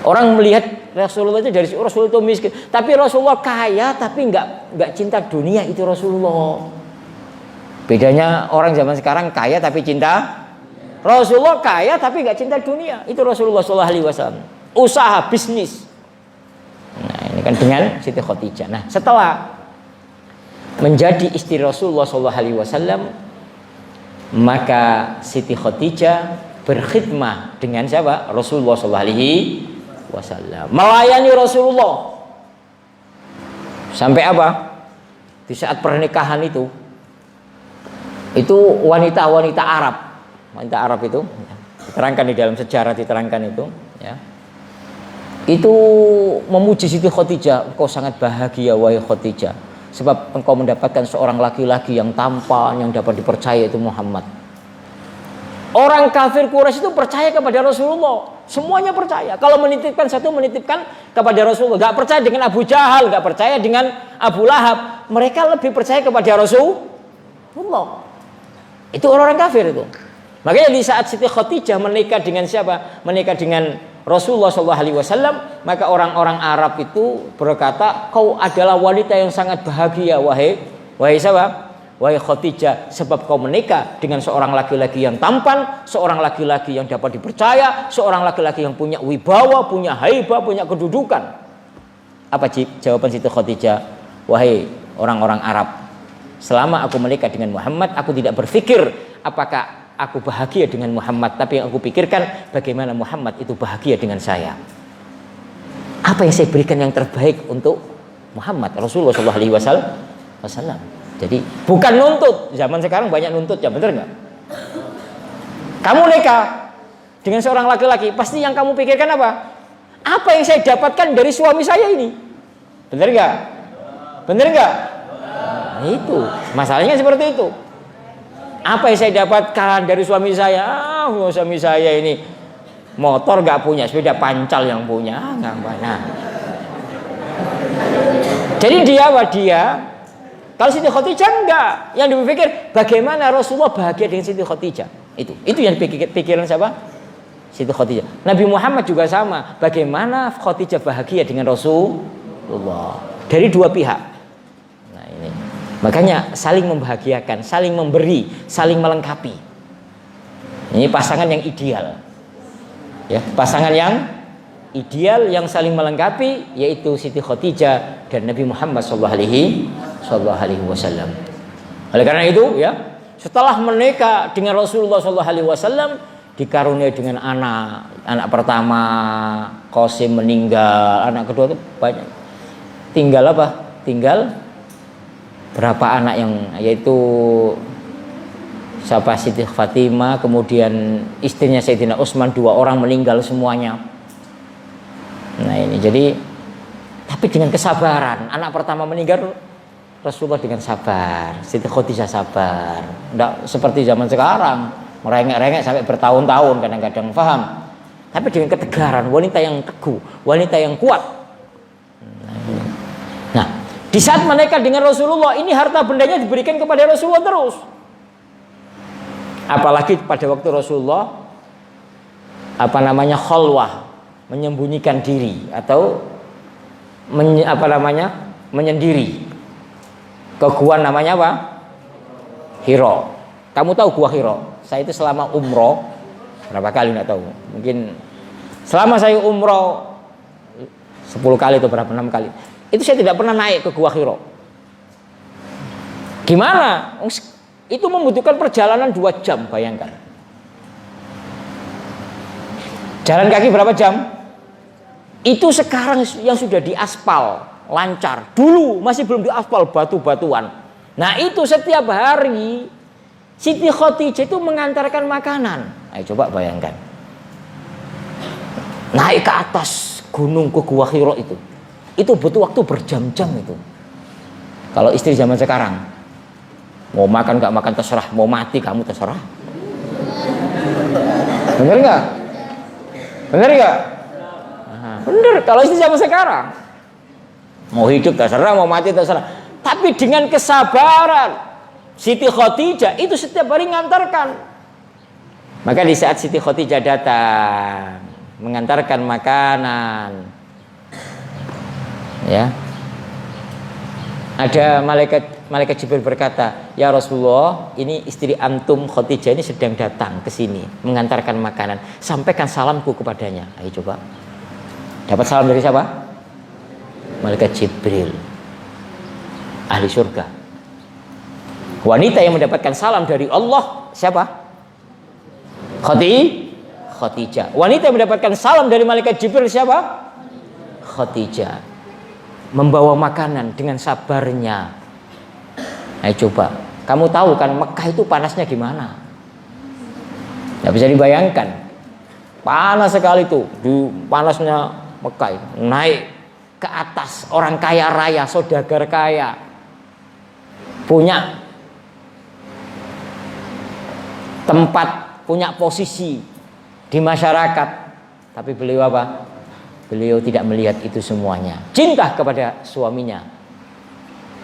Orang melihat Rasulullah itu dari Rasulullah itu miskin. Tapi Rasulullah kaya tapi enggak cinta dunia, itu Rasulullah. Bedanya orang zaman sekarang kaya tapi cinta. Rasulullah kaya tapi nggak cinta dunia. Itu Rasulullah SAW. Usaha bisnis. Nah ini kan dengan Siti Khadijah. Nah setelah menjadi istri Rasulullah SAW, maka Siti Khadijah berkhidmah dengan siapa? Rasulullah SAW. Melayani Rasulullah. Sampai apa? Di saat pernikahan itu wanita-wanita Arab. Wanita Arab itu diterangkan di dalam sejarah, diterangkan itu ya. Itu memuji Siti Khadijah, engkau sangat bahagia wahai Khadijah, sebab engkau mendapatkan seorang laki-laki yang tampan, yang dapat dipercaya, itu Muhammad. Orang kafir Quraisy itu percaya kepada Rasulullah, semuanya percaya. Kalau menitipkan satu, menitipkan kepada Rasulullah. Gak percaya dengan Abu Jahal, gak percaya dengan Abu Lahab. Mereka lebih percaya kepada Rasulullah. Itu orang-orang kafir itu. Makanya di saat Siti Khadijah menikah dengan siapa? Menikah dengan Rasulullah SAW, maka orang-orang Arab itu berkata, kau adalah wanita yang sangat bahagia, wahai siapa? Wahai Khadijah, sebab kau menikah dengan seorang laki-laki yang tampan, seorang laki-laki yang dapat dipercaya, seorang laki-laki yang punya wibawa, punya haibah, punya kedudukan. Apa jawaban Siti Khadijah? Wahai orang-orang Arab, selama aku menikah dengan Muhammad, aku tidak berpikir apakah aku bahagia dengan Muhammad, tapi yang aku pikirkan bagaimana Muhammad itu bahagia dengan saya. Apa yang saya berikan yang terbaik untuk Muhammad Rasulullah SAW. Jadi bukan nuntut. Zaman sekarang banyak nuntut, ya bener nggak? Kamu nikah dengan seorang laki-laki, pasti yang kamu pikirkan apa? Apa yang saya dapatkan dari suami saya ini? Bener nggak? Bener nggak? Nah, itu masalahnya seperti itu. Apa yang saya dapatkan dari suami saya? Suami saya ini motor nggak punya, sepeda pancal yang punya, nggak banyak. Jadi dia kalau Siti Khadijah enggak, yang dipikir bagaimana Rasulullah bahagia dengan Siti Khadijah. Itu yang pikiran siapa? Siti Khadijah. Nabi Muhammad juga sama, bagaimana Khadijah bahagia dengan Rasulullah. Dari dua pihak. Nah ini, makanya saling membahagiakan, saling memberi, saling melengkapi. Ini pasangan yang ideal. Ya, pasangan yang ideal yang saling melengkapi, yaitu Siti Khadijah dan Nabi Muhammad SAW. Oleh karena itu, ya, setelah menikah dengan Rasulullah SAW, dikaruniai dengan anak pertama Qasim meninggal, anak kedua itu banyak. Tinggal berapa anak yang, yaitu siapa? Siti Fatimah, kemudian istrinya Sayyidina Utsman, 2 orang meninggal semuanya. Nah ini jadi, tapi dengan kesabaran. Anak pertama meninggal, Rasulullah dengan sabar, Siti Khadijah sabar. Tidak seperti zaman sekarang merengek-rengek sampai bertahun-tahun, kadang-kadang paham. Tapi dengan ketegaran, wanita yang teguh, wanita yang kuat. Nah, di saat menikah dengan Rasulullah, ini harta bendanya diberikan kepada Rasulullah terus. Apalagi pada waktu Rasulullah khalwah, menyembunyikan diri atau menyendiri ke gua namanya apa? Hiro. Kamu tahu gua Hiro? Saya itu selama umroh berapa kali nggak tahu. Mungkin selama saya umroh 10 kali atau berapa 6 kali. Itu saya tidak pernah naik ke gua Hiro. Gimana? Itu membutuhkan perjalanan 2 jam, bayangkan. Jalan kaki berapa jam? Itu sekarang yang sudah diaspal lancar. Dulu masih belum diaspal, batu-batuan. Nah itu setiap hari Siti Khadijah itu mengantarkan makanan. Ayo coba bayangkan. Naik ke atas gunung ke Gua Hiro itu butuh waktu berjam-jam itu. Kalau istri zaman sekarang, mau makan gak makan terserah, mau mati kamu terserah. Bener gak? Bener gak? Bener, kalau istri zaman sekarang mau hidup terserah, mau mati terserah. Tapi dengan kesabaran Siti Khadijah itu setiap hari ngantarkan. Maka di saat Siti Khadijah datang mengantarkan makanan, ya, ada malaikat Jibril berkata, ya Rasulullah, ini istri antum Khadijah ini sedang datang ke sini mengantarkan makanan. Sampaikan salamku kepadanya. Ayo coba. Dapat salam dari siapa? Malaikat Jibril, ahli surga. Wanita yang mendapatkan salam dari Allah siapa? Khadijah. Wanita yang mendapatkan salam dari malaikat Jibril siapa? Khadijah. Membawa makanan dengan sabarnya. Ayo coba. Kamu tahu kan Mekah itu panasnya gimana? Tidak bisa dibayangkan. Panas sekali tuh. Di panasnya Mekah itu. Naik ke atas, orang kaya raya, saudagar kaya, punya tempat, punya posisi di masyarakat. Tapi beliau apa? Beliau tidak melihat itu semuanya. Cinta kepada suaminya,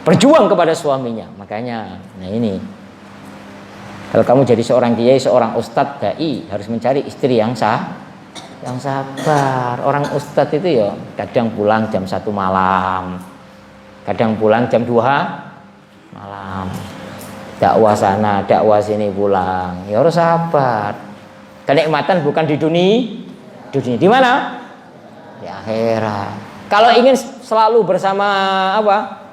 berjuang kepada suaminya. Makanya, nah ini, kalau kamu jadi seorang kiai, seorang ustadz, dai, harus mencari istri yang yang sabar. Orang ustadz itu ya kadang pulang jam 1 malam, kadang pulang jam 2 malam, dakwah sana dakwah sini pulang, ya harus sabar. Kenikmatan bukan di dunia, di mana? Di akhirat. Kalau ingin selalu bersama apa?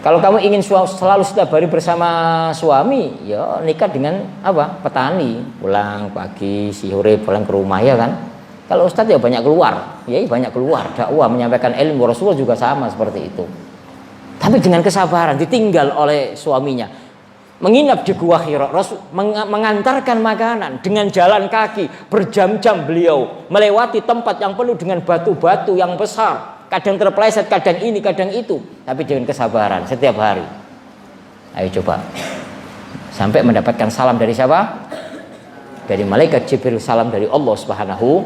Kalau kamu ingin selalu setiap hari bersama suami, ya nikah dengan apa? Petani, pulang pagi, sore pulang ke rumah, ya kan? Kalau ustadz ya banyak keluar, ya banyak keluar, dakwah, menyampaikan ilmu. Rasulullah juga sama seperti itu. Tapi dengan kesabaran, ditinggal oleh suaminya, menginap di Gua Hira, mengantarkan makanan dengan jalan kaki berjam-jam beliau melewati tempat yang penuh dengan batu-batu yang besar. Kadang terpeleset, kadang ini, kadang itu. Tapi dengan kesabaran setiap hari. Ayo coba. Sampai mendapatkan salam dari siapa? Dari malaikat Jibril, salam dari Allah Subhanahu.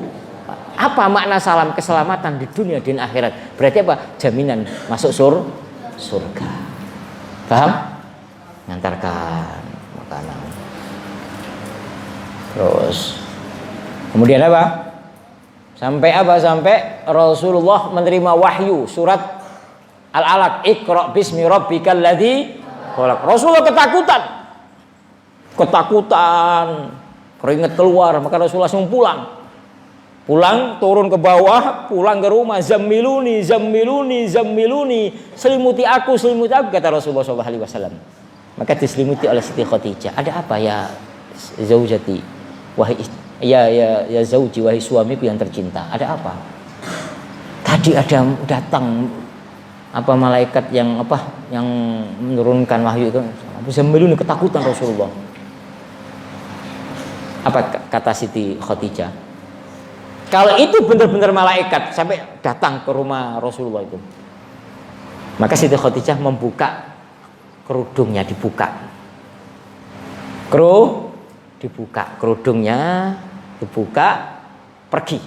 Apa makna salam? Keselamatan di dunia dan akhirat. Berarti apa? Jaminan masuk surga. Paham? Ngantarkan makanan. Terus kemudian apa? Sampai apa? Sampai Rasulullah menerima wahyu surat Al-Alaq, Iqra bismi rabbikal ladzi khalaq. Rasulullah ketakutan, keringat keluar, maka Rasulullah langsung pulang, turun ke bawah, pulang ke rumah, zammiluni, selimuti aku, kata Rasulullah SAW. Maka diselimuti oleh Siti Khadijah. Ada apa ya zaujati, wahai ya zauji, wahai suamiku yang tercinta, ada apa? Tadi ada datang apa malaikat yang menurunkan wahyu itu, zammiluni, ketakutan Rasulullah. Apa kata Siti Khadijah? Kalau itu benar-benar malaikat sampai datang ke rumah Rasulullah itu, maka Siti Khadijah membuka kerudungnya, kerudungnya dibuka, pergi.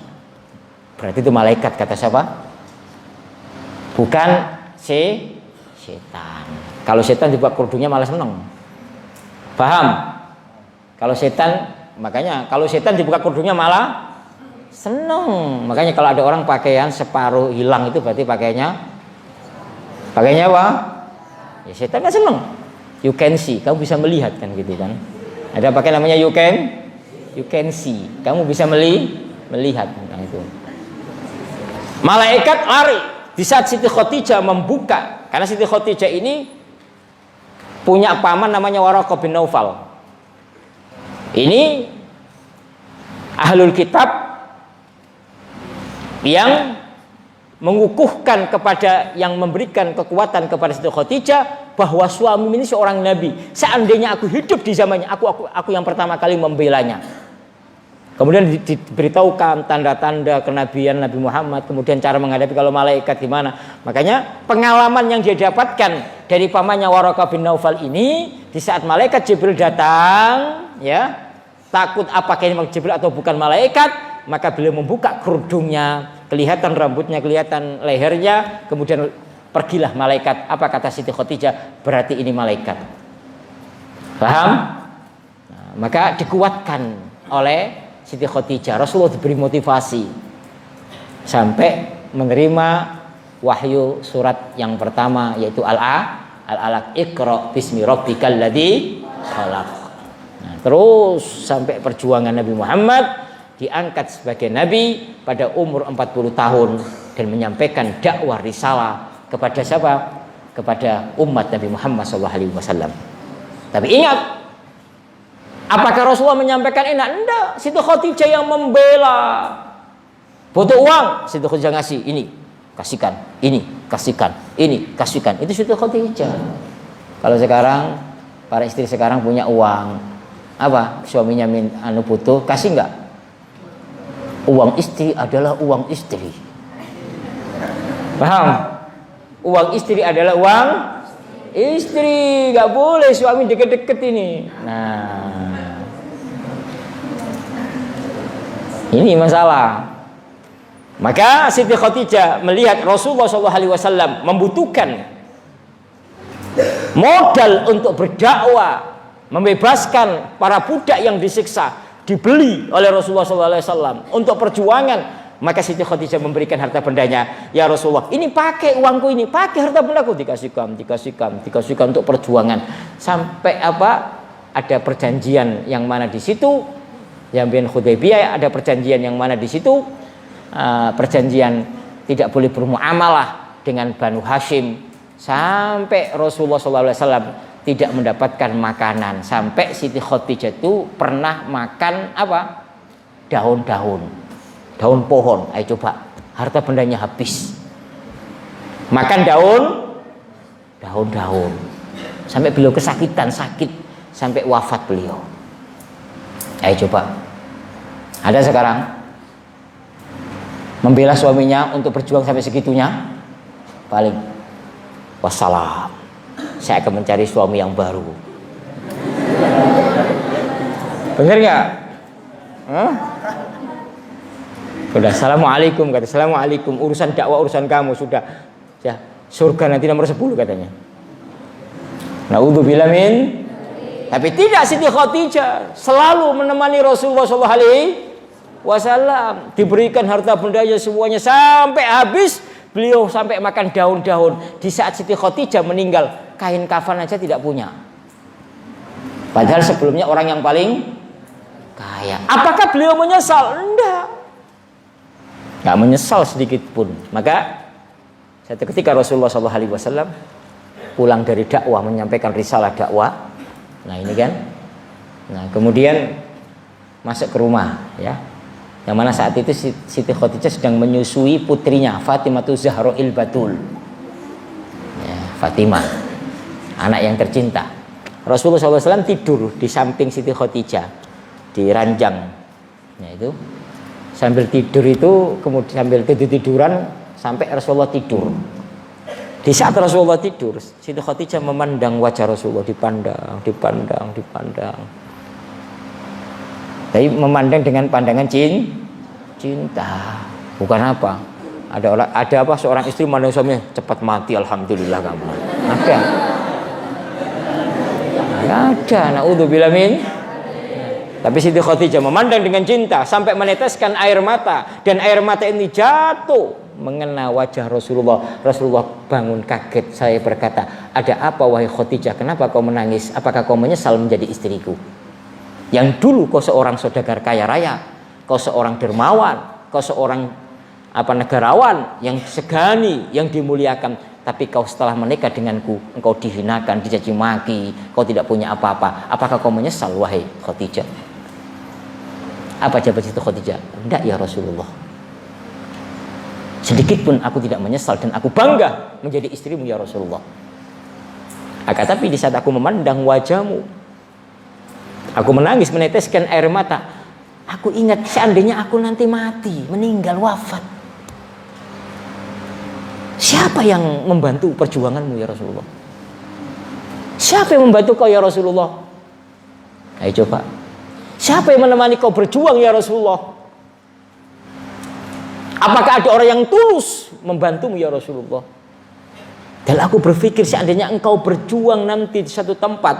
Berarti itu malaikat, kata siapa? Bukan setan. Kalau setan dibuka kerudungnya malah seneng. Paham? Kalau setan, makanya kalau setan dibuka kerudungnya malah seneng. Makanya kalau ada orang pakaian separuh hilang itu berarti pakainya apa? Ya setan kan seneng. You can see, kamu bisa melihat kan gitu kan. Ada pakai namanya you can see, kamu bisa melihat. Nah, itu. Malaikat lari di saat Siti Khadijah membuka, karena Siti Khadijah ini punya paman namanya Waraqah bin Naufal. Ini ahlul kitab yang mengukuhkan kepada, yang memberikan kekuatan kepada Siti Khadijah bahwa suami ini seorang nabi. Seandainya aku hidup di zamannya, aku yang pertama kali membelanya. Kemudian diberitahukan tanda-tanda kenabian Nabi Muhammad, kemudian cara menghadapi kalau malaikat gimana. Makanya pengalaman yang dia dapatkan dari pamannya Waraqah bin Naufal ini, di saat malaikat Jibril datang, ya, takut apakah ini Jibril atau bukan malaikat, maka beliau membuka kerudungnya, kelihatan rambutnya, kelihatan lehernya, kemudian pergilah malaikat. Apa kata Siti Khadijah? Berarti ini malaikat. Paham? Nah, maka dikuatkan oleh Siti Khadijah. Rasulullah diberi motivasi sampai menerima wahyu surat yang pertama, yaitu Al-Alaq, Iqra bismi rabbikal ladzi khalaq. Nah, terus sampai perjuangan Nabi Muhammad diangkat sebagai nabi pada umur 40 tahun dan menyampaikan dakwah risalah kepada siapa? Kepada umat Nabi Muhammad SAW. Tapi ingat, apakah Rasulullah menyampaikan enak? Enggak, Siti Khadijah yang membela. Butuh uang, Siti Khadijah ngasih, ini kasihkan, ini kasihkan, ini kasihkan. Itu Siti Khadijah. Kalau sekarang para istri sekarang punya uang, apa? Suaminya butuh, kasih enggak? Uang istri adalah uang istri. Paham? Uang istri adalah uang istri, nggak boleh suami deket-deket ini. Nah, ini masalah. Maka Siti Khadijah melihat Rasulullah SAW membutuhkan modal untuk berdakwah, membebaskan para budak yang disiksa. dibeli oleh Rasulullah SAW untuk perjuangan. Maka Siti Khadijah memberikan harta bendanya. Ya Rasulullah, ini pakai uangku ini, pakai harta bendaku, dikasihkan untuk perjuangan. Sampai apa? Ada perjanjian yang mana di situ, yang bin Hudaybiyah, ada perjanjian yang mana di situ perjanjian tidak boleh bermuamalah dengan Banu Hashim. Sampai Rasulullah SAW tidak mendapatkan makanan. Sampai Siti Khadijah itu pernah makan apa? Daun pohon. Ayo coba, harta bendanya habis. Makan daun. Sampai beliau kesakitan, sakit sampai wafat beliau. Ayo coba. Ada sekarang membela suaminya untuk berjuang sampai segitunya? Paling wassalam, saya akan mencari suami yang baru. Bener nggak? Sudah, assalamualaikum, kata assalamualaikum, urusan dakwah urusan kamu sudah. Ya, surga nanti nomor 10 katanya. Naudzubillah min. Tapi tidak, Siti Khadijah selalu menemani Rasulullah SAW, diberikan harta bendanya semuanya sampai habis. Beliau sampai makan daun-daun. Di saat Siti Khadijah meninggal, kain kafan aja tidak punya. Padahal sebelumnya orang yang paling kaya. Apakah beliau menyesal? Enggak menyesal sedikit pun. Maka satu ketika Rasulullah SAW pulang dari dakwah, menyampaikan risalah dakwah. Nah ini kan. Nah kemudian masuk ke rumah, ya. Yang mana saat itu Siti Khadijah sedang menyusui putrinya Fatimatu Zahraul Batul, ya, Fatimah, anak yang tercinta. Rasulullah SAW tidur di samping Siti Khadijah di ranjang. Nah itu sambil tidur itu, kemudian sambil tiduran sampai Rasulullah tidur. Di saat Rasulullah tidur, Siti Khadijah memandang wajah Rasulullah, dipandang. Tapi memandang dengan pandangan cinta. Bukan apa? Ada apa seorang istri memandang suaminya, cepat mati alhamdulillah kamu. Ada. Naudzubillah min. Tapi Siti Khadijah memandang dengan cinta sampai meneteskan air mata, dan air mata ini jatuh mengena wajah Rasulullah. Rasulullah bangun kaget. Saya berkata, ada apa wahai Khadijah? Kenapa kau menangis? Apakah kau menyesal menjadi istriku? Yang dulu kau seorang saudagar kaya raya, kau seorang dermawan, kau seorang negarawan yang segani, yang dimuliakan. Tapi kau setelah menikah denganku, engkau dihinakan, dicaci maki, kau tidak punya apa-apa. Apakah kau menyesal wahai Khadijah? Apa jawab Siti Khadijah? Tidak ya Rasulullah, sedikit pun aku tidak menyesal dan aku bangga menjadi istrimu ya Rasulullah. Akan tapi di saat aku memandang wajahmu, aku menangis meneteskan air mata. Aku ingat seandainya aku nanti mati, meninggal, wafat, siapa yang membantu perjuanganmu ya Rasulullah? Siapa yang membantu kau ya Rasulullah? Ayo coba, siapa yang menemani kau berjuang ya Rasulullah? Apakah ada orang yang tulus membantumu ya Rasulullah? Dan aku berpikir seandainya engkau berjuang nanti di satu tempat,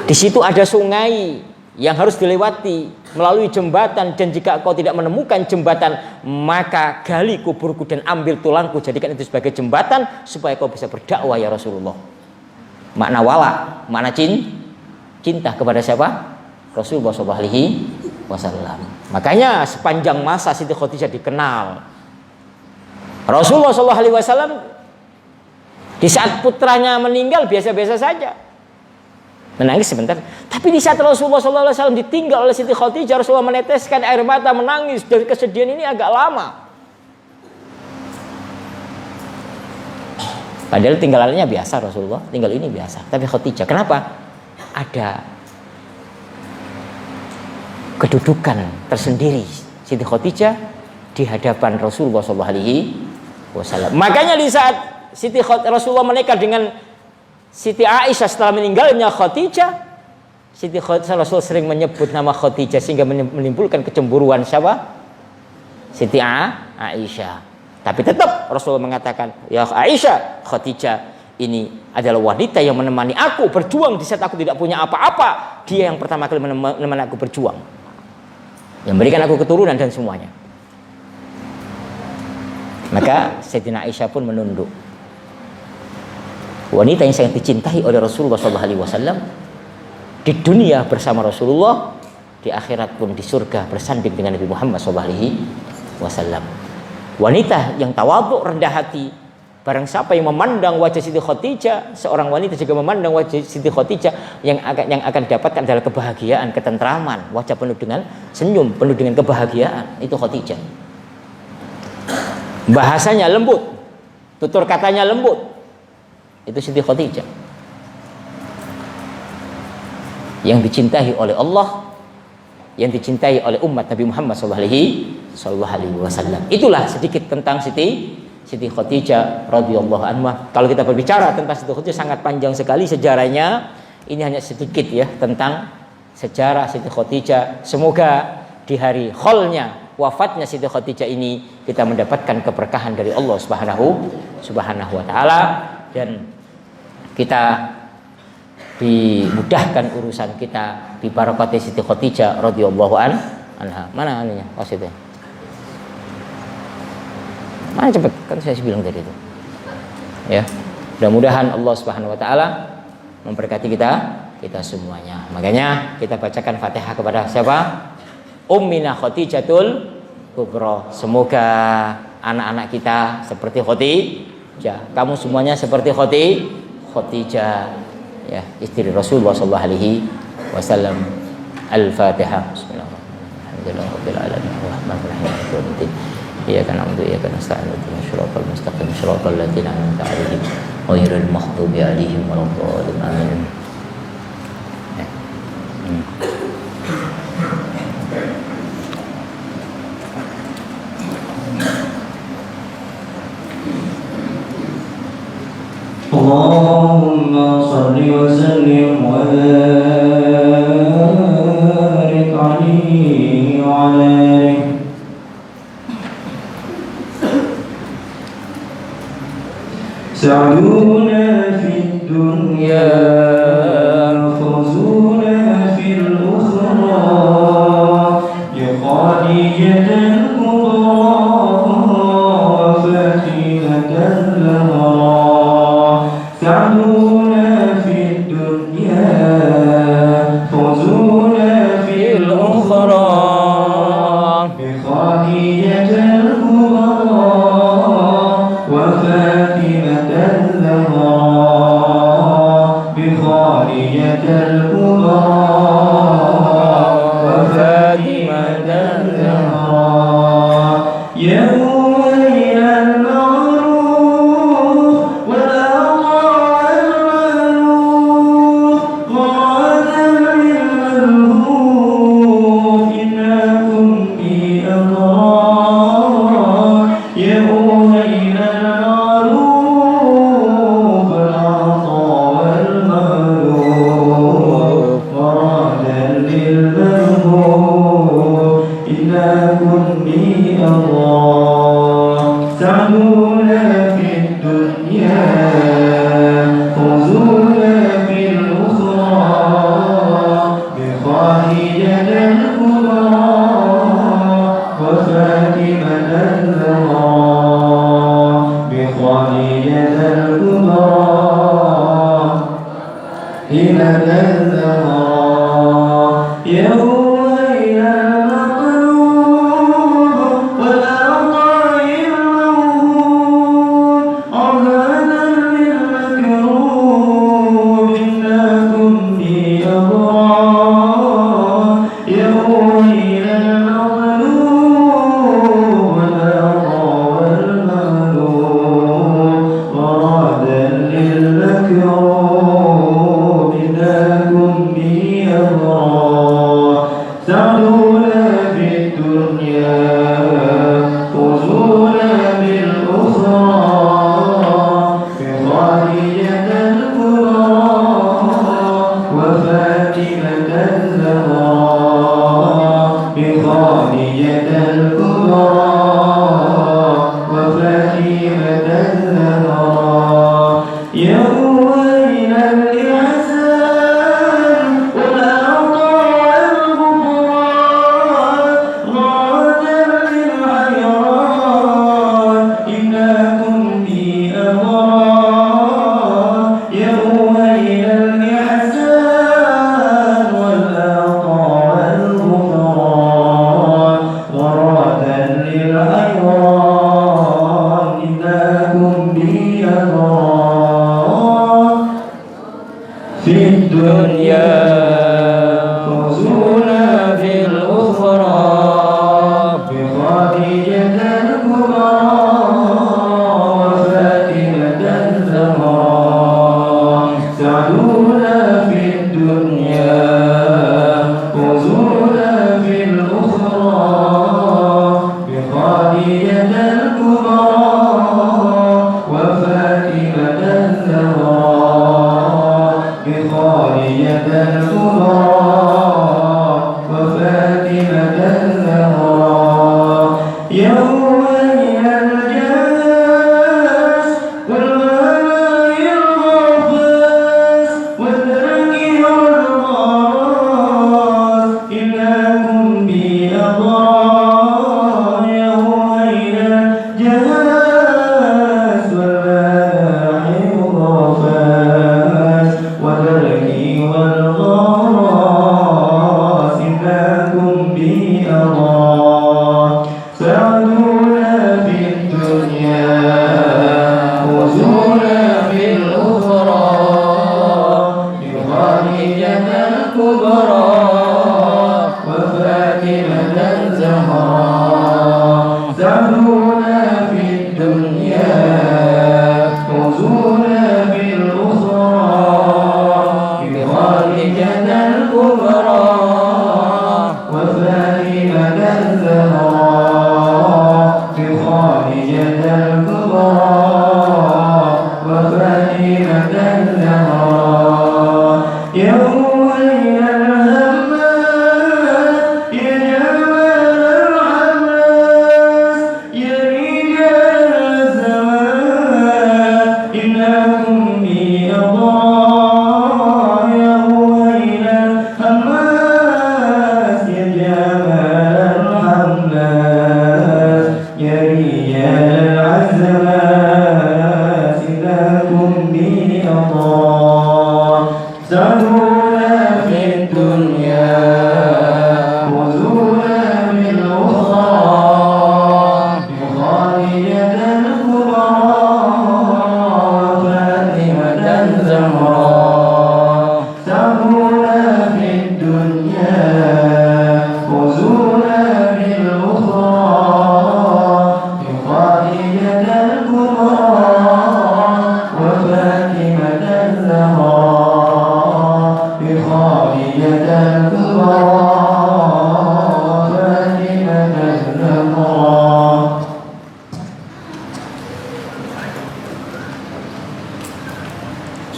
di situ ada sungai yang harus dilewati melalui jembatan, dan jika kau tidak menemukan jembatan, maka gali kuburku dan ambil tulangku, jadikan itu sebagai jembatan supaya kau bisa berdakwah ya Rasulullah. Makna wala, makna cinta kepada siapa? Rasulullah SAW. Makanya sepanjang masa Siti Khadijah dikenal. Rasulullah SAW di saat putranya meninggal biasa-biasa saja, menangis sebentar. Tapi di saat Rasulullah SAW ditinggal oleh Siti Khadijah, Rasulullah meneteskan air mata, menangis. Dari kesedihan ini agak lama. Padahal tinggalannya biasa, Rasulullah tinggal ini biasa. Tapi Khadijah, kenapa? Ada kedudukan tersendiri Siti Khadijah di hadapan Rasulullah SAW. Makanya di saat Rasulullah menikah dengan Siti Aisyah setelah meninggalnya Khadijah, Siti Khadijah, Rasul sering menyebut nama Khadijah sehingga menimbulkan kecemburuan siapa? Siti Aisyah. Tapi tetap Rasulullah mengatakan, ya Aisyah, Khadijah ini adalah wanita yang menemani aku berjuang di saat aku tidak punya apa-apa. Dia yang pertama kali menemani aku berjuang, yang memberikan aku keturunan dan semuanya. Maka Sayyidina Aisyah pun menunduk. Wanita yang sangat dicintai oleh Rasulullah SAW di dunia bersama Rasulullah, di akhirat pun di surga bersanding dengan Nabi Muhammad SAW. Wanita yang tawadhu, rendah hati. Barang siapa yang memandang wajah Siti Khadijah, seorang wanita juga memandang wajah Siti Khadijah, yang akan didapatkan adalah kebahagiaan, ketentraman, wajah penuh dengan senyum, penuh dengan kebahagiaan. Itu Khadijah. Bahasanya lembut, tutur katanya lembut. Itu Siti Khadijah yang dicintai oleh Allah, yang dicintai oleh umat Nabi Muhammad SAW. Itulah sedikit tentang Siti Khadijah radhiyallahu anha. Kalau kita berbicara tentang Siti Khadijah sangat panjang sekali sejarahnya. Ini hanya sedikit ya tentang sejarah Siti Khadijah. Semoga di hari kholnya, wafatnya Siti Khadijah ini, kita mendapatkan keberkahan dari Allah Subhanahu wa taala, dan kita dimudahkan urusan kita di barakati Siti Khadijah radhiyallahu anha. Mana anunya? Maksudnya mana cepet, kan saya bilang tadi itu. Ya, mudah-mudahan Allah Subhanahu wa taala memberkati kita semuanya. Makanya kita bacakan Fatihah kepada siapa? Ummina Khadijatul Kubra. Semoga anak-anak kita seperti Khadijah, kamu semuanya seperti Khadijah, ya, istri Rasulullah sallallahu alaihi wasallam. Al-Fatihah. Bismillahirrahmanirrahim. Iyyaka na'budu wa iyyaka nasta'in. Ihdinas siratal mustaqim, siratal ladzina an'amta 'alaihim ghairil maghdubi 'alaihim waladdallin. Amin. Allahumma shalli wa sallim wa barik alaihi wa ala alihi. Sa'duna fid dunya fawzuna fil ukhra, ya Khadijatan kubra fatimatan lahra. Sa'duna fid dunya fawzuna fil ukhra, ya Khadijatan kubra وفاتمة الزهراء بخارجة الكبرى وفاتمة الزهراء يا ويل المعروف والأرض والمعروف وعدم الملهوف إنكم بأمرار يا ويل المعروف والعطاء والمعروف ورادا للملهوف إنكم بأمرار سعدونا في الدنيا فوزونا في الأخرى بخارجة الكبرى وفاتمة الزهراء بخارجة الكبرى همة الزهراء يا ويل المقلوب والأرض الموهوب عهدا للمكروب إنكم بأبرار يا ويل المغلوب والأرض والمغلوب ورادا للمكروب إنكم بأبرار سعدونا في الدنيا فوزونا بالأخرى بخارجة الكبرى وفاتمة الزهراء بخارجة الكبرى وفاتمة الزهراء يا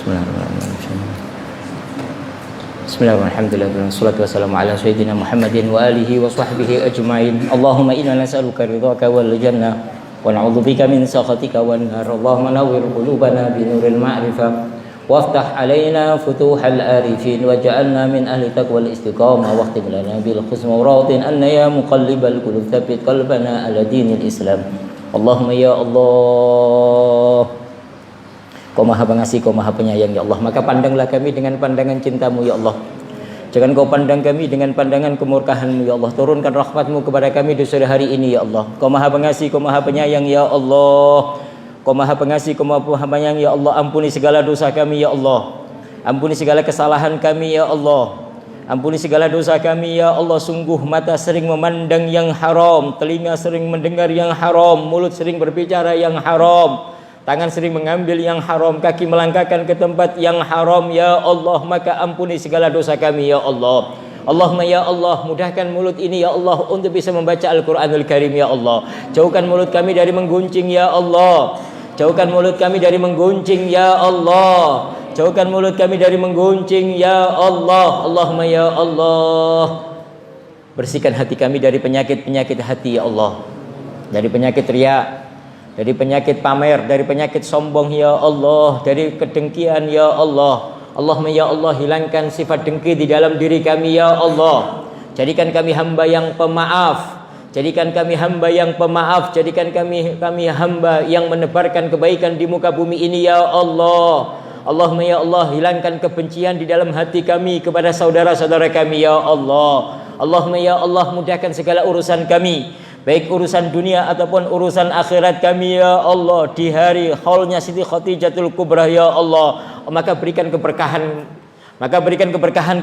Bismillahirrahmanirrahim. Bismillahirrahmanirrahim. Wassalatu wassalamu ala sayyidina Muhammadin wa alihi wa sahbihi ajma'in. Allahumma inna nas'aluka ridhaka wal jannah wa na'udzubika min sakhatika wan nar. Allahumma nawwir qulubana bi nuril ma'rifah waftah alaina futuhal arifin waj'alna min ahli taqwal istiqamah waqtim lana bil husni radin anna ya muqallibal qulub tsabbit qalbana ala dinil Islam. Allahumma ya Allah, Kau maha pengasih, Kau maha penyayang ya Allah, maka pandanglah kami dengan pandangan cintamu ya Allah. Jangan Kau pandang kami dengan pandangan kemurkahanmu ya Allah. Turunkan rahmatmu kepada kami di sore hari ini ya Allah. Kau maha pengasih, Kau maha penyayang ya Allah. Kau maha pengasih, Kau maha penyayang ya Allah. Ampuni segala dosa kami ya Allah. Ampuni segala kesalahan kami ya Allah. Ampuni segala dosa kami ya Allah. Sungguh mata sering memandang yang haram, telinga sering mendengar yang haram, mulut sering berbicara yang haram, tangan sering mengambil yang haram, kaki melangkahkan ke tempat yang haram ya Allah. Maka ampuni segala dosa kami ya Allah. Allahumma ya Allah, mudahkan mulut ini ya Allah untuk bisa membaca Al-Quranul Karim ya Allah. Jauhkan mulut kami dari mengguncing ya Allah. Jauhkan mulut kami dari mengguncing ya Allah. Jauhkan mulut kami dari mengguncing ya Allah. Allahumma ya Allah, bersihkan hati kami dari penyakit-penyakit hati ya Allah. Dari penyakit riya, dari penyakit pamer, dari penyakit sombong ya Allah, dari kedengkian ya Allah. Allahumma ya Allah, hilangkan sifat dengki di dalam diri kami ya Allah. Jadikan kami hamba yang pemaaf. Jadikan kami hamba yang pemaaf. Jadikan kami hamba yang menebarkan kebaikan di muka bumi ini ya Allah. Allahumma ya Allah, hilangkan kebencian di dalam hati kami kepada saudara-saudara kami ya Allah. Allahumma ya Allah, mudahkan segala urusan kami, baik urusan dunia ataupun urusan akhirat kami ya Allah. Di hari haulnya Siti Khadijatul Kubra ya Allah, maka berikan keberkahan,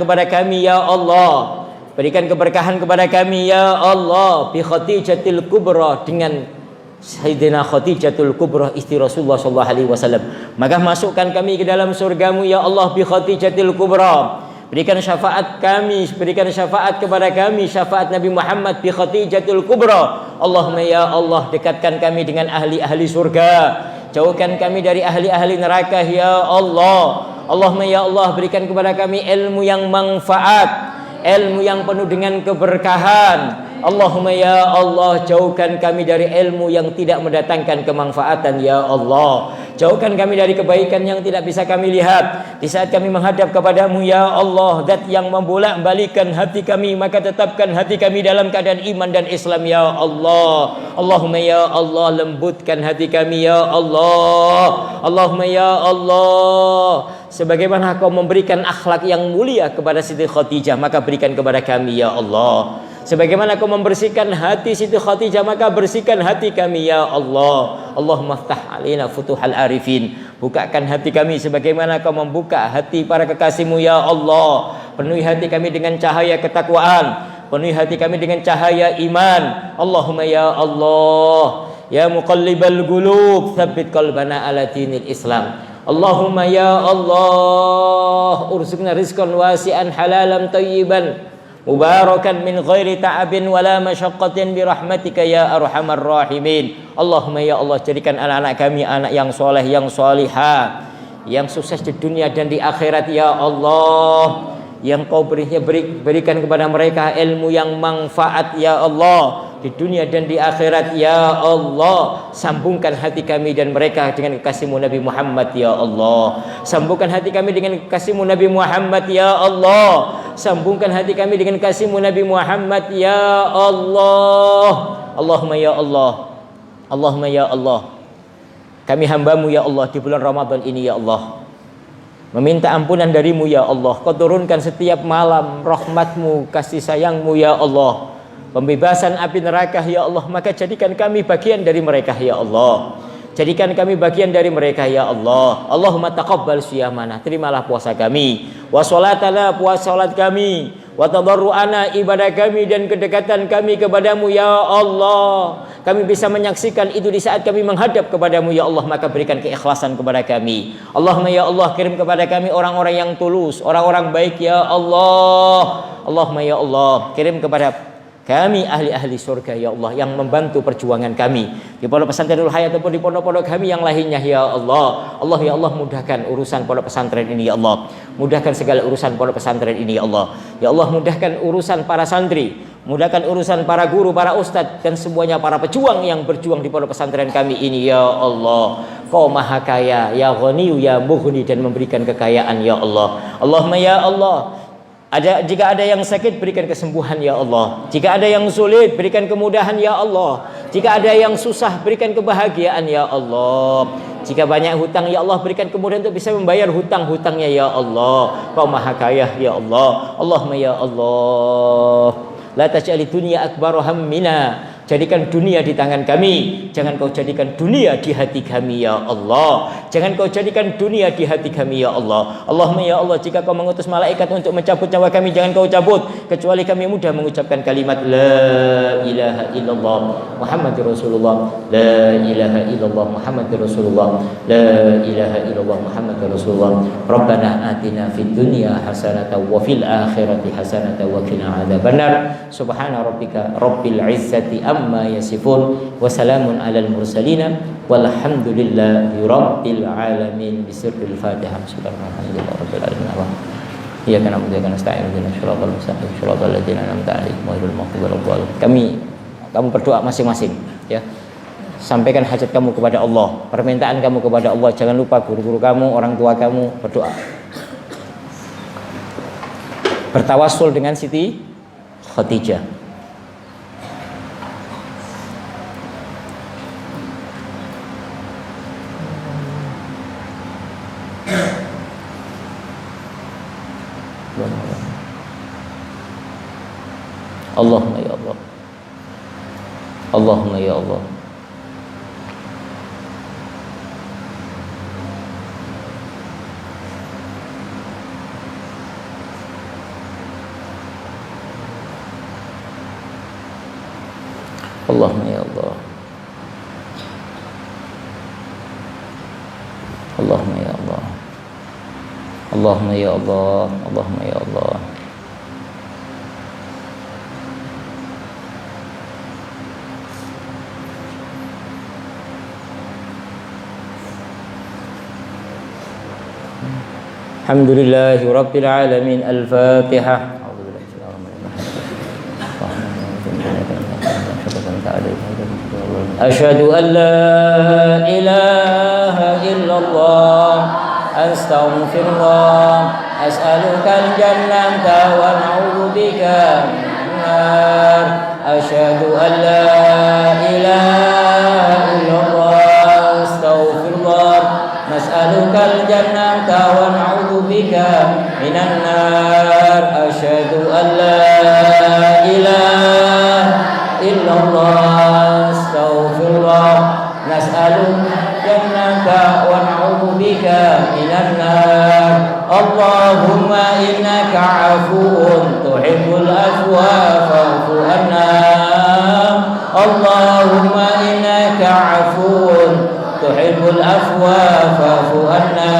kepada kami ya Allah. Berikan keberkahan kepada kami ya Allah bi Khadijatul Kubra, dengan Sayyidina Khadijatul Kubra istri Rasulullah sallallahu alaihi wasallam. Maka masukkan kami ke dalam surgamu ya Allah bi Khadijatul Kubra. Berikan syafaat kami, berikan syafaat kepada kami, syafaat Nabi Muhammad bi Khadijatul Kubra. Allahumma ya Allah, dekatkan kami dengan ahli-ahli surga, jauhkan kami dari ahli-ahli neraka ya Allah. Allahumma ya Allah, berikan kepada kami ilmu yang manfaat, ilmu yang penuh dengan keberkahan. Allahumma ya Allah, jauhkan kami dari ilmu yang tidak mendatangkan kemanfaatan ya Allah. Jauhkan kami dari kebaikan yang tidak bisa kami lihat. Di saat kami menghadap kepadamu ya Allah, Zat yang membolak-balikan hati kami, maka tetapkan hati kami dalam keadaan iman dan Islam ya Allah. Allahumma ya Allah, lembutkan hati kami ya Allah. Allahumma ya Allah, sebagaimana Kau memberikan akhlak yang mulia kepada Siti Khadijah, maka berikan kepada kami ya Allah. Sebagaimana Kau membersihkan hati Siti Khadijah, maka bersihkan hati kami ya Allah. Allahumma ftah alaina futuhal arifin, bukakan hati kami sebagaimana Kau membuka hati para kekasih-Mu ya Allah. Penuhi hati kami dengan cahaya ketakwaan, penuhi hati kami dengan cahaya iman. Allahumma ya Allah, ya muqallibal qulub, tsabbit qalbana ala dinil Islam. Allahumma ya Allah, urzuqna rizqan wasi'an halalan thayyiban mubarakan min ghairi ta'abin wala masyaqqatin bi rahmatika ya arhamar rahimin. Allahumma ya Allah, jadikan anak-anak kami anak yang soleh, yang solihah, yang sukses di dunia dan di akhirat ya Allah. Yang Kau berikan kepada mereka ilmu yang manfaat ya Allah, di dunia dan di akhirat ya Allah. Sambungkan hati kami dan mereka dengan kekasih-Mu Nabi Muhammad ya Allah. Sambungkan hati kami dengan kekasih-Mu Nabi Muhammad ya Allah. Sambungkan hati kami dengan kasih-Mu Nabi Muhammad ya Allah. Allahumma ya Allah, Allahumma ya Allah, kami hamba-Mu ya Allah di bulan Ramadan ini ya Allah, meminta ampunan dari-Mu ya Allah. Kau turunkan setiap malam rahmat-Mu, kasih sayang-Mu ya Allah, pembebasan api neraka ya Allah. Maka jadikan kami bagian dari mereka ya Allah. Jadikan kami bagian dari mereka ya Allah. Allahumma taqabbal siyamana, terimalah puasa kami, wa sholatana, puasa sholat kami, wa tadarru'ana, ibadah kami dan kedekatan kami kepadamu ya Allah. Kami bisa menyaksikan itu di saat kami menghadap kepadamu ya Allah. Maka berikan keikhlasan kepada kami. Allahumma ya Allah, kirim kepada kami orang-orang yang tulus, orang-orang baik ya Allah. Allahumma ya Allah, kirim kepada kami ahli-ahli surga ya Allah, yang membantu perjuangan kami di Pondok Pesantren Nurul Hayat ataupun di pondok-pondok kami yang lainnya ya Allah. Allah ya Allah, mudahkan urusan pondok pesantren ini ya Allah. Mudahkan segala urusan pondok pesantren ini ya Allah. Ya Allah, mudahkan urusan para santri, mudahkan urusan para guru, para ustadz, dan semuanya para pejuang yang berjuang di pondok pesantren kami ini ya Allah. Kau maha kaya, ya Ghaniyu ya Mughni, dan memberikan kekayaan ya Allah. Allahumma ya Allah, jika ada yang sakit, berikan kesembuhan ya Allah. Jika ada yang sulit, berikan kemudahan ya Allah. Jika ada yang susah, berikan kebahagiaan ya Allah. Jika banyak hutang ya Allah, berikan kemudahan untuk bisa membayar hutang-hutangnya ya Allah. Kau maha kaya ya Allah. Allahumma ya Allah, la taj'alid dunya akbar hammina. Jadikan dunia di tangan kami, jangan kau jadikan dunia di hati kami ya Allah. Jangan kau jadikan dunia di hati kami ya Allah. Allahumma ya Allah, jika kau mengutus malaikat untuk mencabut nyawa kami, jangan kau cabut kecuali kami mudah mengucapkan kalimat la ilaha illallah Muhammadur Rasulullah, la ilaha illallah Muhammadur Rasulullah, la ilaha illallah Muhammadur Rasulullah. Rabbana atina fid dunya hasanatan wa fil akhirati hasanatan wa qina adzabannar. Subhana rabbika rabbil izzati amma yasifun wa salamun alal mursalin walhamdulillahi rabbil alamin. Bisirril Fatihah. Bismillahirrahmanirrahim. Rabbil alamin. Iyyaka na'budu wa iyyaka nasta'in. Ihdinas siratal mustaqim. Siratal ladzina an'amta 'alaihim ghairil maghdubi 'alaihim waladdallin. Kamu berdoa masing-masing ya. Sampaikan hajat kamu kepada Allah, permintaan kamu kepada Allah. Jangan lupa guru-guru kamu, orang tua kamu, berdoa. Bertawassul dengan Siti Khadijah. Allahumma ya Allah, Allahumma ya Allah, Allahumma ya Allah, Allahumma ya Allah, Allahumma ya Allah, Allahumma ya Allah. Alhamdulillahi Rabbil Alamin. Al-Fatihah. Asyhadu an la ilaha illallah, astaghfirullah, as'aluka al-jannata wa na'udzu bika minan nar. Asyhadu an la ilaha illallah, astaghfirullah, nas'aluka al-jannata wa na'udzu bika minan nar. Asyhadu an la ilaha illallah, astaghfirullah, nas'aluka al-jannata wa na'udzu bika minan nar. Allahumma innaka 'afuwun tuhibbul afwa fa'fu anna. Allahumma innaka 'afuwun tuhibbul afwa fa'fu anna.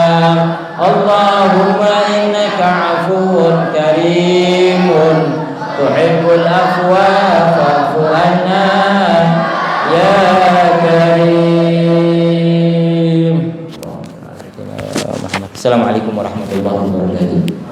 Allahumma innaka 'afuwun karimun tuhibbul afwa fa'fu anna ya karim. Assalamualaikum warahmatullahi wabarakatuh.